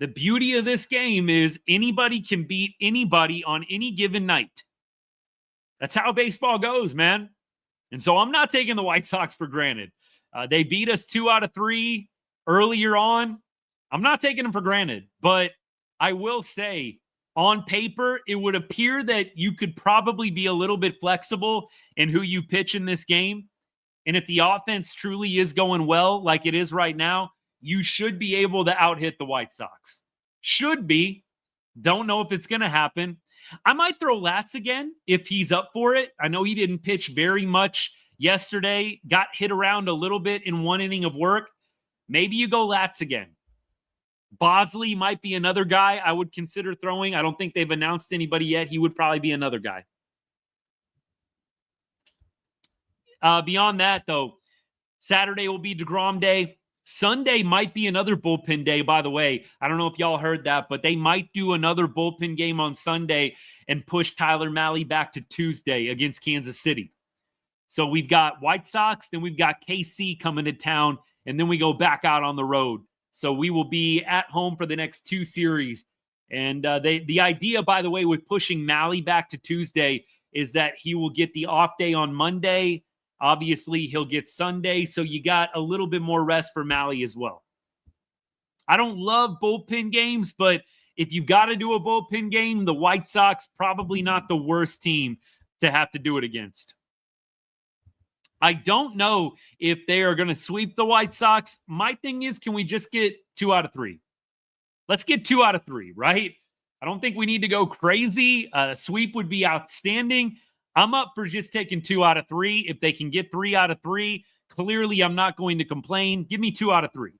The beauty of this game is anybody can beat anybody on any given night. That's how baseball goes, man. And so I'm not taking the White Sox for granted. They beat us 2 out of 3 earlier on. I'm not taking him for granted, but I will say on paper, it would appear that you could probably be a little bit flexible in who you pitch in this game. And if the offense truly is going well, like it is right now, you should be able to out-hit the White Sox. Should be. Don't know if it's going to happen. I might throw Latz again if he's up for it. I know he didn't pitch very much yesterday, got hit around a little bit in one inning of work. Maybe you go Latz again. Bosley might be another guy I would consider throwing. I don't think they've announced anybody yet. He would probably be another guy. Beyond that, though, Saturday will be DeGrom Day. Sunday might be another bullpen day, by the way. I don't know if y'all heard that, but they might do another bullpen game on Sunday and push Tyler Mahle back to Tuesday against Kansas City. So we've got White Sox, then we've got KC coming to town, and then we go back out on the road. So we will be at home for the next two series. And the idea, by the way, with pushing Mahle back to Tuesday is that he will get the off day on Monday. Obviously, he'll get Sunday, so you got a little bit more rest for Mahle as well. I don't love bullpen games, but if you've got to do a bullpen game, the White Sox probably not the worst team to have to do it against. I don't know if they are going to sweep the White Sox. My thing is, can we just get 2 out of 3? Let's get 2 out of 3, right? I don't think we need to go crazy. A sweep would be outstanding. I'm up for just taking 2 out of 3. If they can get 3 out of 3, clearly I'm not going to complain. Give me 2 out of 3.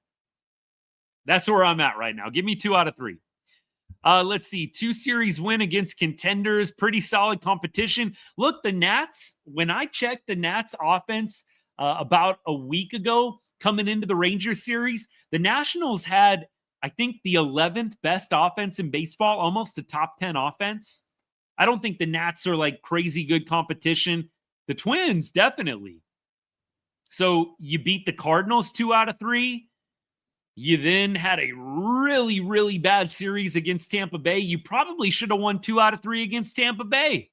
That's where I'm at right now. Give me 2 out of 3. Let's see. 2 series win against contenders. Pretty solid competition. Look, the Nats, when I checked the Nats offense about a week ago coming into the Rangers series, the Nationals had, I think, the 11th best offense in baseball, almost a top 10 offense. I don't think the Nats are like crazy good competition. The Twins, definitely. So you beat the Cardinals 2 out of 3. You then had a really, really bad series against Tampa Bay. You probably should have won 2 out of 3 against Tampa Bay.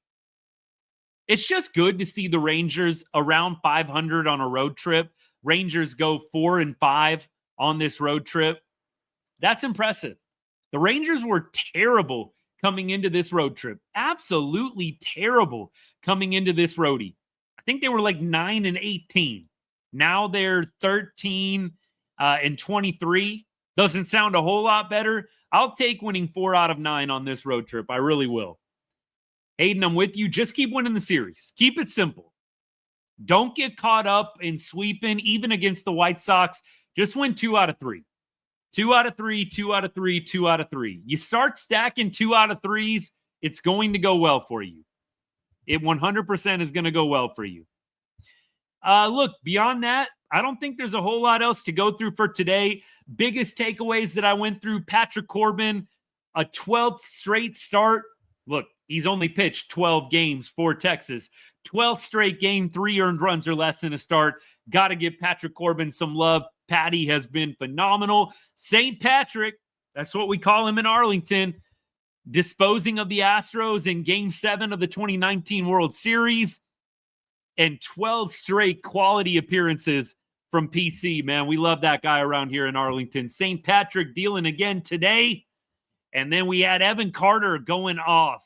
It's just good to see the Rangers around 500 on a road trip. Rangers go 4-5 on this road trip. That's impressive. The Rangers were terrible coming into this road trip. Absolutely terrible coming into this roadie. I think they were like 9-18. Now they're 13 and 23. Doesn't sound a whole lot better. I'll take winning 4 out of 9 on this road trip. I really will. Hayden, I'm with you. Just keep winning the series. Keep it simple. Don't get caught up in sweeping, even against the White Sox. Just win 2 out of 3. 2 out of 3, 2 out of 3, 2 out of 3. You start stacking 2 out of 3s, it's going to go well for you. It 100% is going to go well for you. Look, beyond that, I don't think there's a whole lot else to go through for today. Biggest takeaways that I went through, Patrick Corbin, a 12th straight start. Look, he's only pitched 12 games for Texas. 12th straight game, 3 earned runs or less in a start. Got to give Patrick Corbin some love. Patty has been phenomenal. St. Patrick, that's what we call him in Arlington, disposing of the Astros in Game 7 of the 2019 World Series, and 12 straight quality appearances from PC, man. We love that guy around here in Arlington. St. Patrick dealing again today. And then we had Evan Carter going off.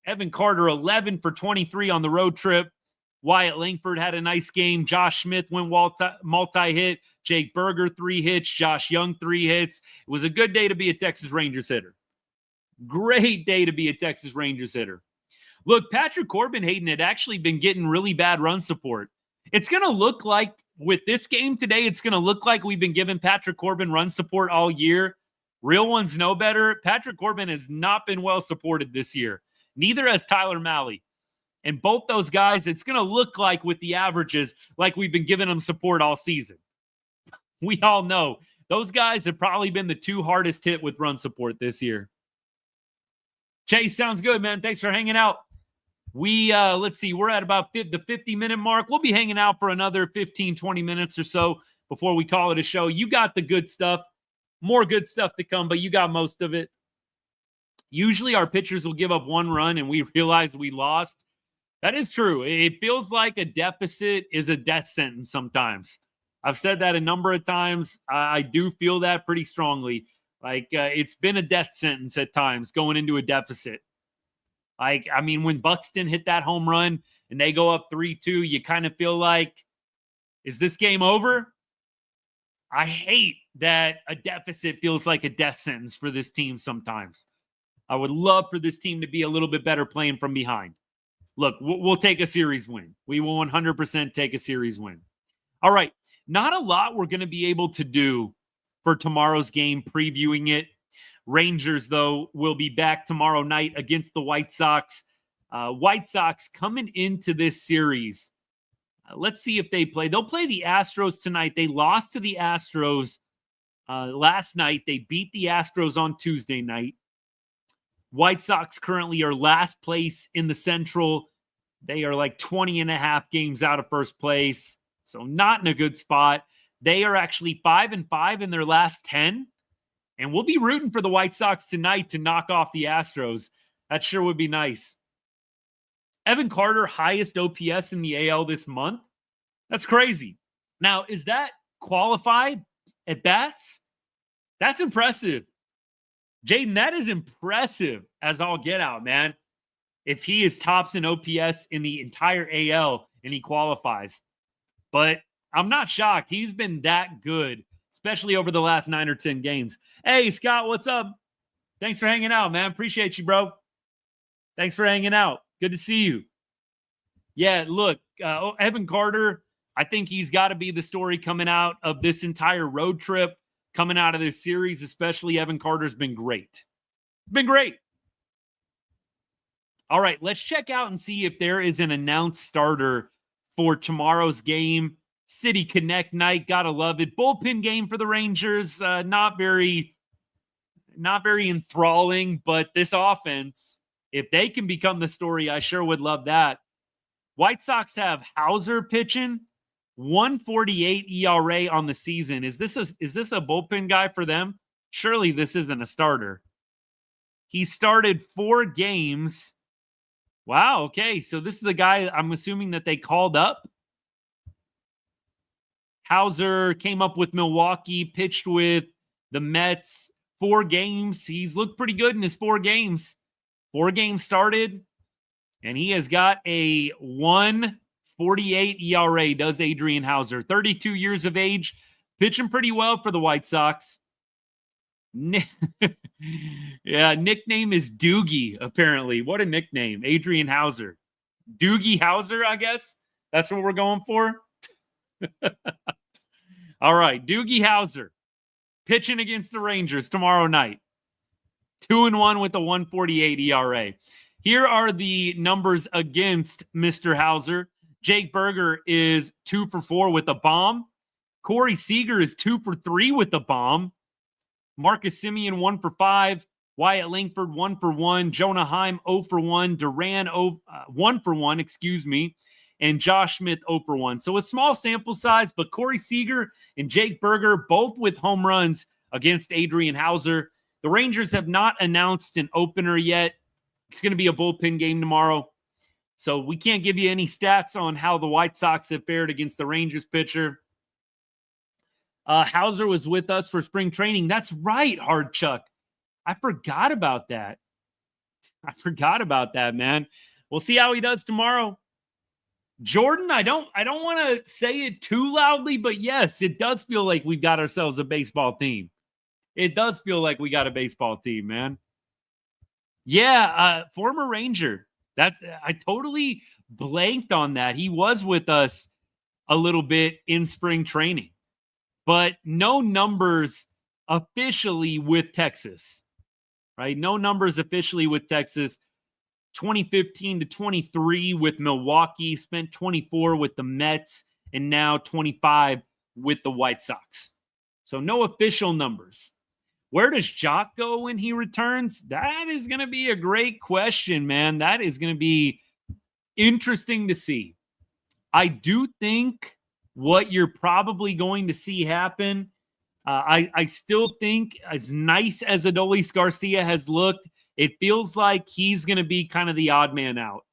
Evan Carter, 11 for 23 on the road trip. Wyatt Langford had a nice game. Josh Smith went multi-hit. Jake Berger, 3 hits. Josh Young, 3 hits. It was a good day to be a Texas Rangers hitter. Great day to be a Texas Rangers hitter. Look, Patrick Corbin, Hayden, had actually been getting really bad run support. It's going to look like, with this game today, it's going to look like we've been giving Patrick Corbin run support all year. Real ones know better. Patrick Corbin has not been well supported this year. Neither has Tyler Mahle. And both those guys, it's going to look like with the averages, like we've been giving them support all season. We all know those guys have probably been the 2 hardest hit with run support this year. Chase, sounds good, man. Thanks for hanging out. Let's see, we're at about the 50-minute mark. We'll be hanging out for another 15, 20 minutes or so before we call it a show. You got the good stuff. More good stuff to come, but you got most of it. Usually our pitchers will give up 1 run and we realize we lost. That is true. It feels like a deficit is a death sentence sometimes. I've said that a number of times. I do feel that pretty strongly. Like, it's been a death sentence at times going into a deficit. Like, I mean, when Buxton hit that home run and they go up 3-2, you kind of feel like, is this game over? I hate that a deficit feels like a death sentence for this team sometimes. I would love for this team to be a little bit better playing from behind. Look, we'll take a series win. We will 100% take a series win. All right. Not a lot we're going to be able to do for tomorrow's game, previewing it. Rangers, though, will be back tomorrow night against the White Sox. White Sox coming into this series. Let's see if they play. They'll play the Astros tonight. They lost to the Astros last night. They beat the Astros on Tuesday night. White Sox currently are last place in the Central. They are like 20 and a half games out of first place. So not in a good spot. They are actually 5-5 in their last 10. And we'll be rooting for the White Sox tonight to knock off the Astros. That sure would be nice. Evan Carter, highest OPS in the AL this month. That's crazy. Now, is that qualified at bats? That's impressive. Jaden, that is impressive as all get out, man. If he is tops in OPS in the entire AL and he qualifies. But I'm not shocked. He's been that good, especially over the last 9 or 10 games. Hey, Scott, what's up? Thanks for hanging out, man. Appreciate you, bro. Thanks for hanging out. Good to see you. Yeah, look, Evan Carter, I think he's got to be the story coming out of this entire road trip, coming out of this series, especially Evan Carter's been great. Been great. All right, let's check out and see if there is an announced starter for tomorrow's game. City Connect night, gotta love it. Bullpen game for the Rangers, not very enthralling, but this offense, if they can become the story, I sure would love that. White Sox have Hauser pitching, 1.48 ERA on the season. Is this a bullpen guy for them? Surely this isn't a starter. He started 4 games. Wow, okay. So this is a guy I'm assuming that they called up. Hauser came up with Milwaukee, pitched with the Mets, 4 games. He's looked pretty good in his 4 games. 4 games started, and he has got a 1.48 ERA, does Adrian Hauser. 32 years of age, pitching pretty well for the White Sox. Yeah, nickname is Doogie, apparently. What a nickname, Adrian Hauser. Doogie Hauser, I guess. That's what we're going for. All right, Doogie Hauser pitching against the Rangers tomorrow night. 2-1 with a 1.48 ERA. Here are the numbers against Mr. Hauser. Jake Berger is 2 for 4 with a bomb. Corey Seager is 2 for 3 with a bomb. Marcus Semien 1 for 5. Wyatt Langford 1 for 1. Jonah Heim 0 for 1. Duran 1 for 1, and Josh Smith 0 for 1. So a small sample size, but Corey Seager and Jake Berger both with home runs against Adrian Hauser. The Rangers have not announced an opener yet. It's going to be a bullpen game tomorrow. So we can't give you any stats on how the White Sox have fared against the Rangers pitcher. Hauser was with us for spring training. That's right, Hard Chuck. I forgot about that. Man. We'll see how he does tomorrow. Jordan, I don't want to say it too loudly, but yes, it does feel like we've got ourselves a baseball team. It does feel like we got a baseball team, man. Yeah, former Ranger. I totally blanked on that. He was with us a little bit in spring training, but no numbers officially with Texas, right? No numbers officially with Texas. 2015 to 23 with Milwaukee, spent 24 with the Mets, and now 25 with the White Sox. So no official numbers. Where does Jock go when he returns? That is going to be a great question, man. That is going to be interesting to see. I do think what you're probably going to see happen, I still think as nice as Adolis Garcia has looked, it feels like he's going to be kind of the odd man out.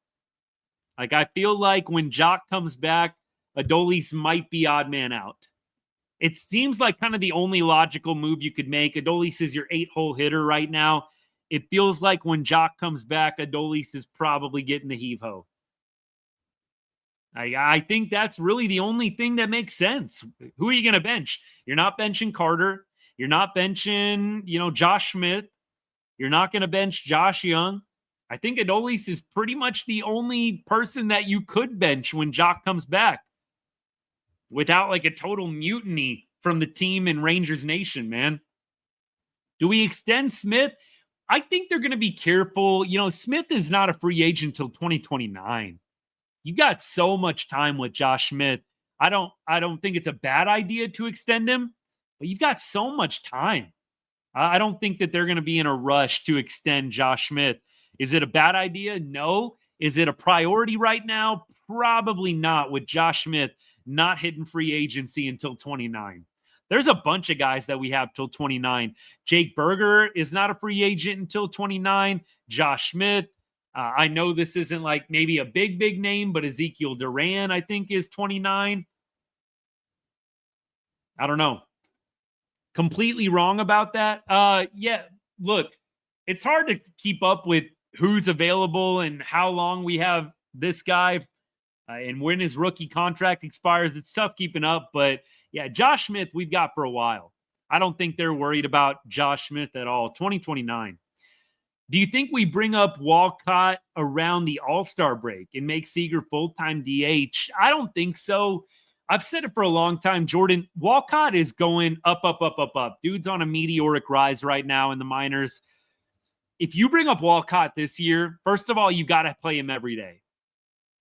Like, I feel like when Jock comes back, Adolis might be odd man out. It seems like kind of the only logical move you could make. Adolis is your 8-hole hitter right now. It feels like when Jock comes back, Adolis is probably getting the heave-ho. I think that's really the only thing that makes sense. Who are you going to bench? You're not benching Carter. You're not benching, Josh Smith. You're not going to bench Josh Young. I think Adolis is pretty much the only person that you could bench when Jock comes back without like a total mutiny from the team in Rangers Nation, man. Do we extend Smith? I think they're going to be careful. Smith is not a free agent until 2029. You got so much time with Josh Smith. I don't think it's a bad idea to extend him, but you've got so much time. I don't think that they're going to be in a rush to extend Josh Smith. Is it a bad idea? No. Is it a priority right now? Probably not, with Josh Smith not hitting free agency until 29. There's a bunch of guys that we have till 29. Jake Berger is not a free agent until 29. Josh Smith. I know this isn't like maybe a big name, but Ezekiel Duran, I think, is 29. I don't know. Completely wrong about that. Yeah, look, it's hard to keep up with who's available and how long we have this guy and when his rookie contract expires. It's tough keeping up, but yeah, Josh Smith we've got for a while. I don't think they're worried about Josh Smith at all. 2029. Do you think we bring up Walcott around the All-Star break and make Seager full-time DH? I don't think so. I've said it for a long time, Jordan. Walcott is going up. Dude's on a meteoric rise right now in the minors. If you bring up Walcott this year, first of all, you've got to play him every day.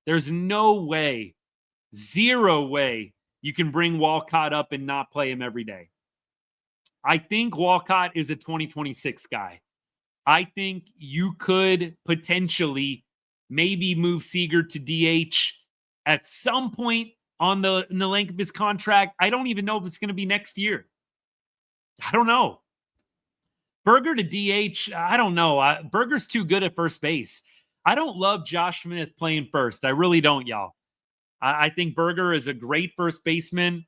There's no way, zero way, you can bring Walcott up and not play him every day. I think Walcott is a 2026 guy. I think you could potentially maybe move Seager to DH at some point in the length of his contract. I don't even know if it's going to be next year. I don't know. Berger to DH, I don't know. Berger's too good at first base. I don't love Josh Smith playing first. I really don't, y'all. I think Berger is a great first baseman.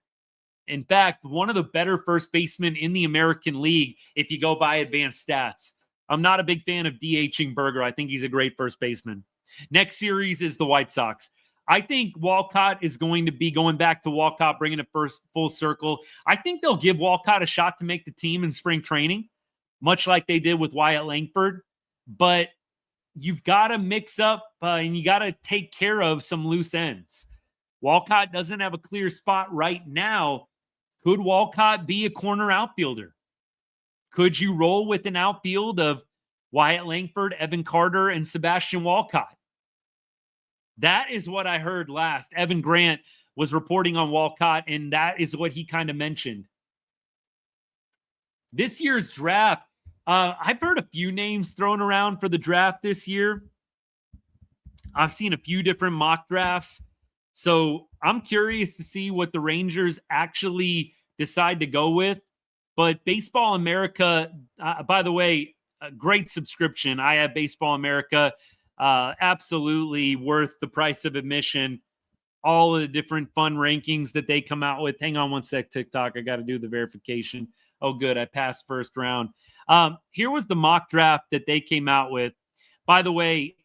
In fact, one of the better first basemen in the American League if you go by advanced stats. I'm not a big fan of DHing Berger. I think he's a great first baseman. Next series is the White Sox. I think Walcott is going to be going back to Walcott, bringing it first full circle. I think they'll give Walcott a shot to make the team in spring training, much like they did with Wyatt Langford. But you've got to mix up and you got to take care of some loose ends. Walcott doesn't have a clear spot right now. Could Walcott be a corner outfielder? Could you roll with an outfield of Wyatt Langford, Evan Carter, and Sebastian Walcott? That is what I heard last. Evan Grant was reporting on Walcott, and that is what he kind of mentioned. This year's draft, I've heard a few names thrown around for the draft this year. I've seen a few different mock drafts. So I'm curious to see what the Rangers actually decide to go with. But Baseball America, by the way, a great subscription. I have Baseball America. Absolutely worth the price of admission. All of the different fun rankings that they come out with. Hang on one sec, TikTok. I got to do the verification. Oh, good. I passed first round. Here was the mock draft that they came out with. By the way,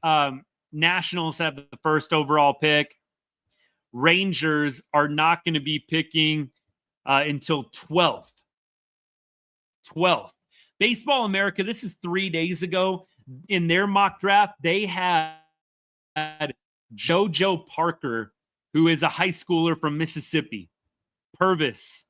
Nationals have the first overall pick. Rangers are not going to be picking until 12th. 12th. Baseball America, this is 3 days ago. In their mock draft, they had JoJo Parker, who is a high schooler from Mississippi. Purvis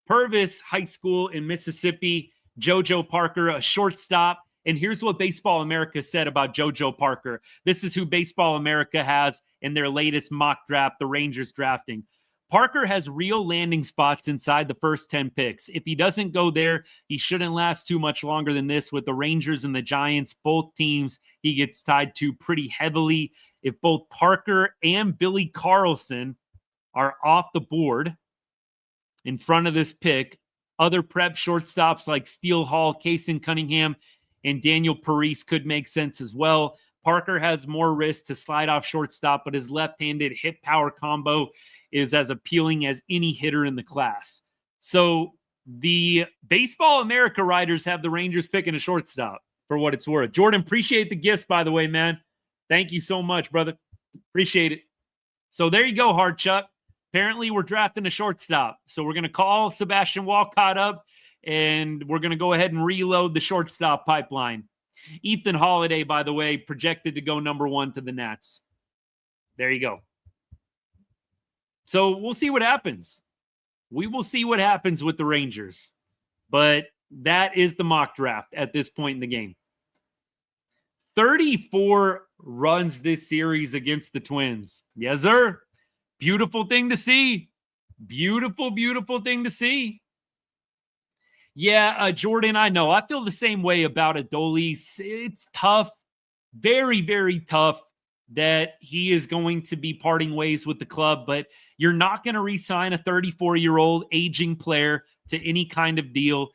High School in Mississippi. JoJo Parker, a shortstop. And here's what Baseball America said about JoJo Parker. This is who Baseball America has in their latest mock draft, the Rangers drafting. Parker has real landing spots inside the first 10 picks. If he doesn't go there, he shouldn't last too much longer than this with the Rangers and the Giants, both teams he gets tied to pretty heavily. If both Parker and Billy Carlson are off the board in front of this pick, other prep shortstops like Steele Hall, Kason Cunningham, and Daniel Parise could make sense as well. Parker has more risk to slide off shortstop, but his left-handed hit power combo is as appealing as any hitter in the class. So the Baseball America writers have the Rangers picking a shortstop for what it's worth. Jordan, appreciate the gifts, by the way, man. Thank you so much, brother. Appreciate it. So there you go, Hard Chuck. Apparently, we're drafting a shortstop. So we're going to call Sebastian Walcott up, and we're going to go ahead and reload the shortstop pipeline. Ethan Holiday, by the way, projected to go number 1 to the Nats. There you go. So we'll see what happens. We will see what happens with the Rangers. But that is the mock draft at this point in the game. 34 runs this series against the Twins. Yes, sir. Beautiful thing to see. Beautiful, beautiful thing to see. Yeah, Jordan, I know. I feel the same way about Adolis. It's tough. Very, very tough that he is going to be parting ways with the club, but you're not going to re-sign a 34-year-old aging player to any kind of deal.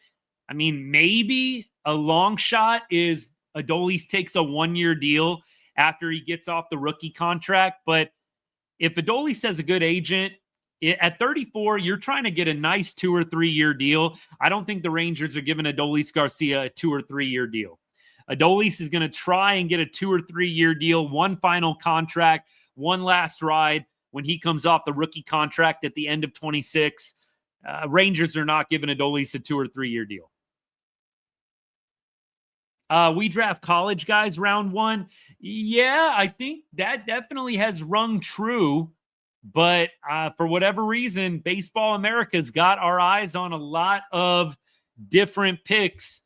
I mean, maybe a long shot is Adolis takes a 1-year deal after he gets off the rookie contract, but if Adolis has a good agent, at 34, you're trying to get a nice 2 or 3 year deal. I don't think the Rangers are giving Adolis Garcia a 2 or 3 year deal. Adolis is going to try and get a 2 or 3 year deal, one final contract, one last ride when he comes off the rookie contract at the end of 26. Rangers are not giving Adolis a 2 or 3 year deal. We draft college guys round 1. Yeah, I think that definitely has rung true. But for whatever reason, Baseball America's got our eyes on a lot of different picks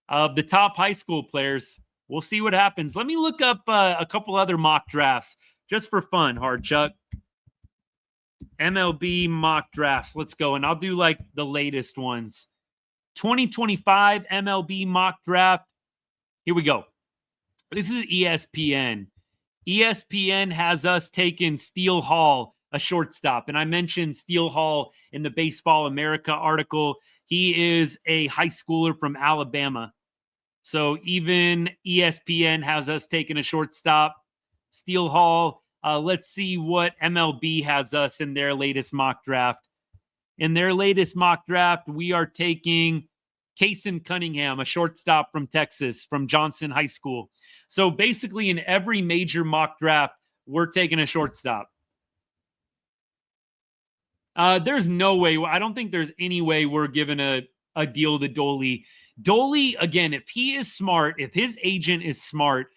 of the top high school players. We'll see what happens. Let me look up a couple other mock drafts just for fun, Hard Chuck. MLB mock drafts. Let's go. And I'll do like the latest ones. 2025 MLB mock draft. Here we go. This is ESPN. ESPN has us taking Steele Hall, a shortstop. And I mentioned Steele Hall in the Baseball America article. He is a high schooler from Alabama. So even ESPN has us taking a shortstop. Steele Hall. Let's see what MLB has us in their latest mock draft. In their latest mock draft, we are taking Kason Cunningham, a shortstop from Texas, from Johnson High School. So basically in every major mock draft, we're taking a shortstop. There's no way. I don't think there's any way we're giving a deal to Dolly. Dolly, again, if he is smart, if his agent is smart,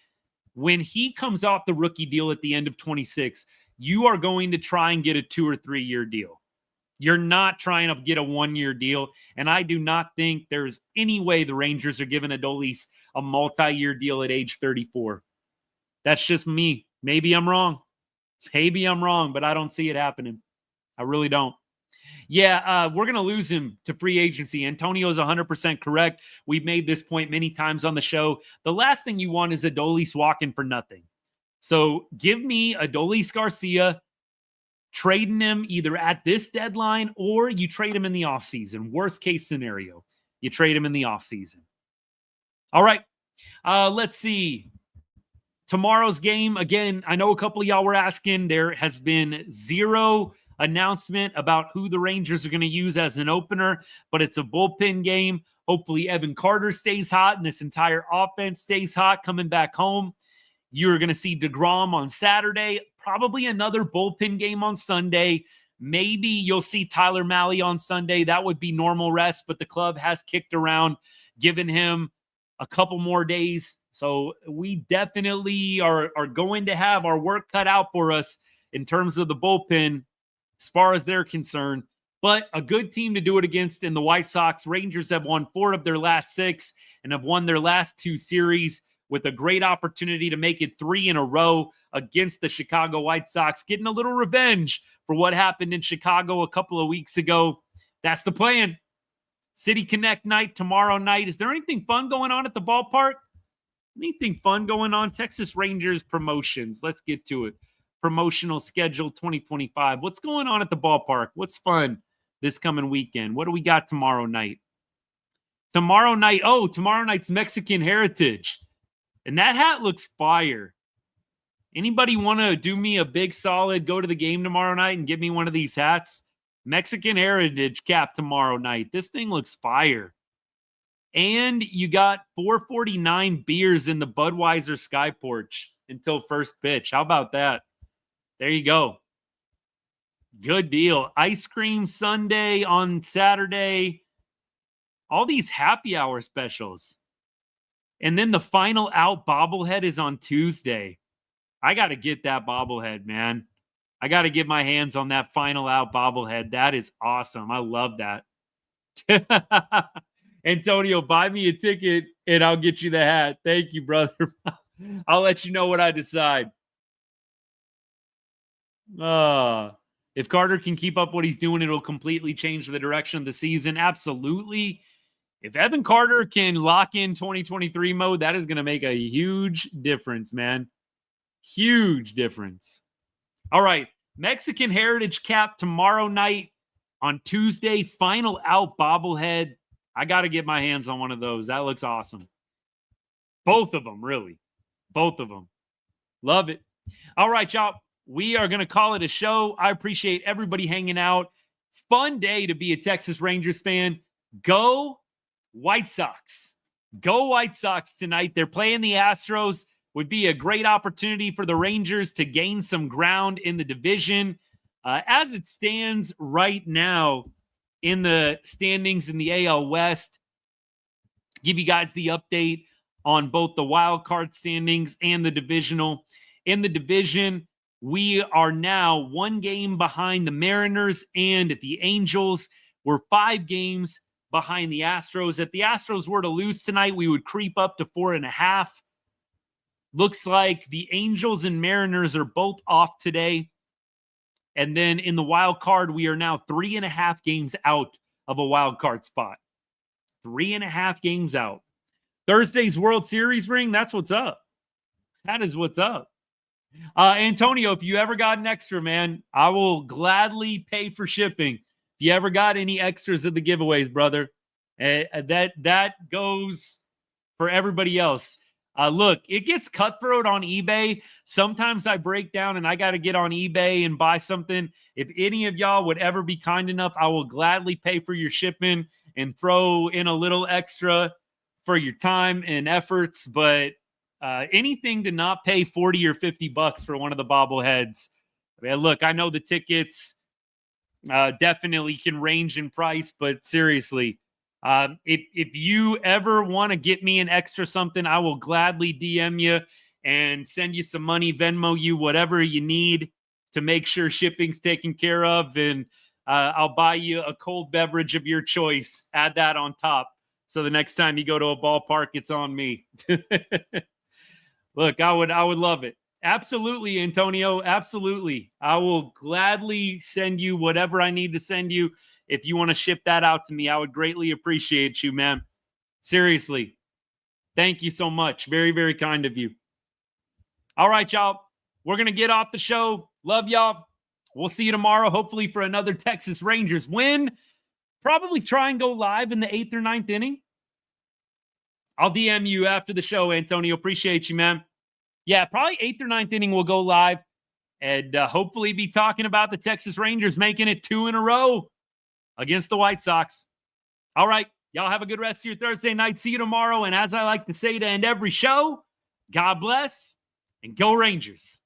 when he comes off the rookie deal at the end of 26, you are going to try and get a 2 or 3 year deal. You're not trying to get a 1-year deal. And I do not think there's any way the Rangers are giving Adolis a multi-year deal at age 34. That's just me. Maybe I'm wrong. Maybe I'm wrong, but I don't see it happening. I really don't. Yeah, we're going to lose him to free agency. Antonio's 100% correct. We've made this point many times on the show. The last thing you want is Adolis walking for nothing. So give me Adolis Garcia, trading him either at this deadline or you trade him in the offseason. Worst case scenario, you trade him in the offseason. All right, let's see. Tomorrow's game, again, I know a couple of y'all were asking. There has been zero announcement about who the Rangers are going to use as an opener, but it's a bullpen game. Hopefully Evan Carter stays hot and this entire offense stays hot coming back home. You're going to see DeGrom on Saturday, probably another bullpen game on Sunday. Maybe you'll see Tyler Mahle on Sunday. That would be normal rest, but the club has kicked around, given him a couple more days. So we definitely are going to have our work cut out for us in terms of the bullpen as far as they're concerned. But a good team to do it against in the White Sox. Rangers have won 4 of their last 6 and have won their last 2 series, with a great opportunity to make it 3 in a row against the Chicago White Sox, getting a little revenge for what happened in Chicago a couple of weeks ago. That's the plan. City Connect night tomorrow night. Is there anything fun going on at the ballpark? Anything fun going on? Texas Rangers promotions. Let's get to it. Promotional schedule 2025. What's going on at the ballpark? What's fun this coming weekend? What do we got tomorrow night? Tomorrow night's Mexican Heritage. And that hat looks fire. Anybody want to do me a big solid, go to the game tomorrow night and give me one of these hats? Mexican Heritage cap tomorrow night. This thing looks fire. And you got 449 beers in the Budweiser Sky Porch until first pitch. How about that? There you go. Good deal. Ice cream sundae on Saturday. All these happy hour specials. And then the final out bobblehead is on Tuesday. I got to get that bobblehead, man. I got to get my hands on that final out bobblehead. That is awesome. I love that. Antonio, buy me a ticket and I'll get you the hat. Thank you, brother. I'll let you know what I decide. If Carter can keep up what he's doing, it'll completely change the direction of the season. Absolutely. If Evan Carter can lock in 2023 mode, that is going to make a huge difference, man. Huge difference. All right. Mexican Heritage cap tomorrow night. On Tuesday, final out bobblehead. I got to get my hands on one of those. That looks awesome. Both of them, really. Both of them. Love it. All right, y'all. We are going to call it a show. I appreciate everybody hanging out. Fun day to be a Texas Rangers fan. Go White Sox. Go White Sox tonight. They're playing the Astros. Would be a great opportunity for the Rangers to gain some ground in the division. As it stands right now in the standings in the AL West, give you guys the update on both the wild card standings and the divisional. In the division, we are now 1 game behind the Mariners and the Angels. We're 5 games behind the Astros. If the Astros were to lose tonight, we would creep up to 4.5. Looks like the Angels and Mariners are both off today. And then in the wild card, we are now 3.5 games out of a wild card spot. 3.5 games out. Thursday's World Series ring, that's what's up. That is what's up. Antonio, if you ever got an extra, man, I will gladly pay for shipping. If you ever got any extras of the giveaways, brother, that goes for everybody else. Look, it gets cutthroat on eBay. Sometimes I break down and I got to get on eBay and buy something. If any of y'all would ever be kind enough, I will gladly pay for your shipping and throw in a little extra for your time and efforts. But anything to not pay 40 or 50 bucks for one of the bobbleheads. Man, look, I know the tickets definitely can range in price, but seriously, if you ever want to get me an extra something, I will gladly DM you and send you some money, Venmo you, whatever you need to make sure shipping's taken care of. And I'll buy you a cold beverage of your choice. Add that on top. So the next time you go to a ballpark, it's on me. Look, I would love it. Absolutely, Antonio. Absolutely. I will gladly send you whatever I need to send you. If you want to ship that out to me, I would greatly appreciate you, man. Seriously. Thank you so much. Very, very kind of you. All right, y'all. We're going to get off the show. Love y'all. We'll see you tomorrow, hopefully for another Texas Rangers win. Probably try and go live in the 8th or 9th inning. I'll DM you after the show, Antonio. Appreciate you, man. Yeah, probably 8th or 9th inning we'll go live and hopefully be talking about the Texas Rangers making it 2 in a row against the White Sox. All right. Y'all have a good rest of your Thursday night. See you tomorrow. And as I like to say to end every show, God bless and go Rangers.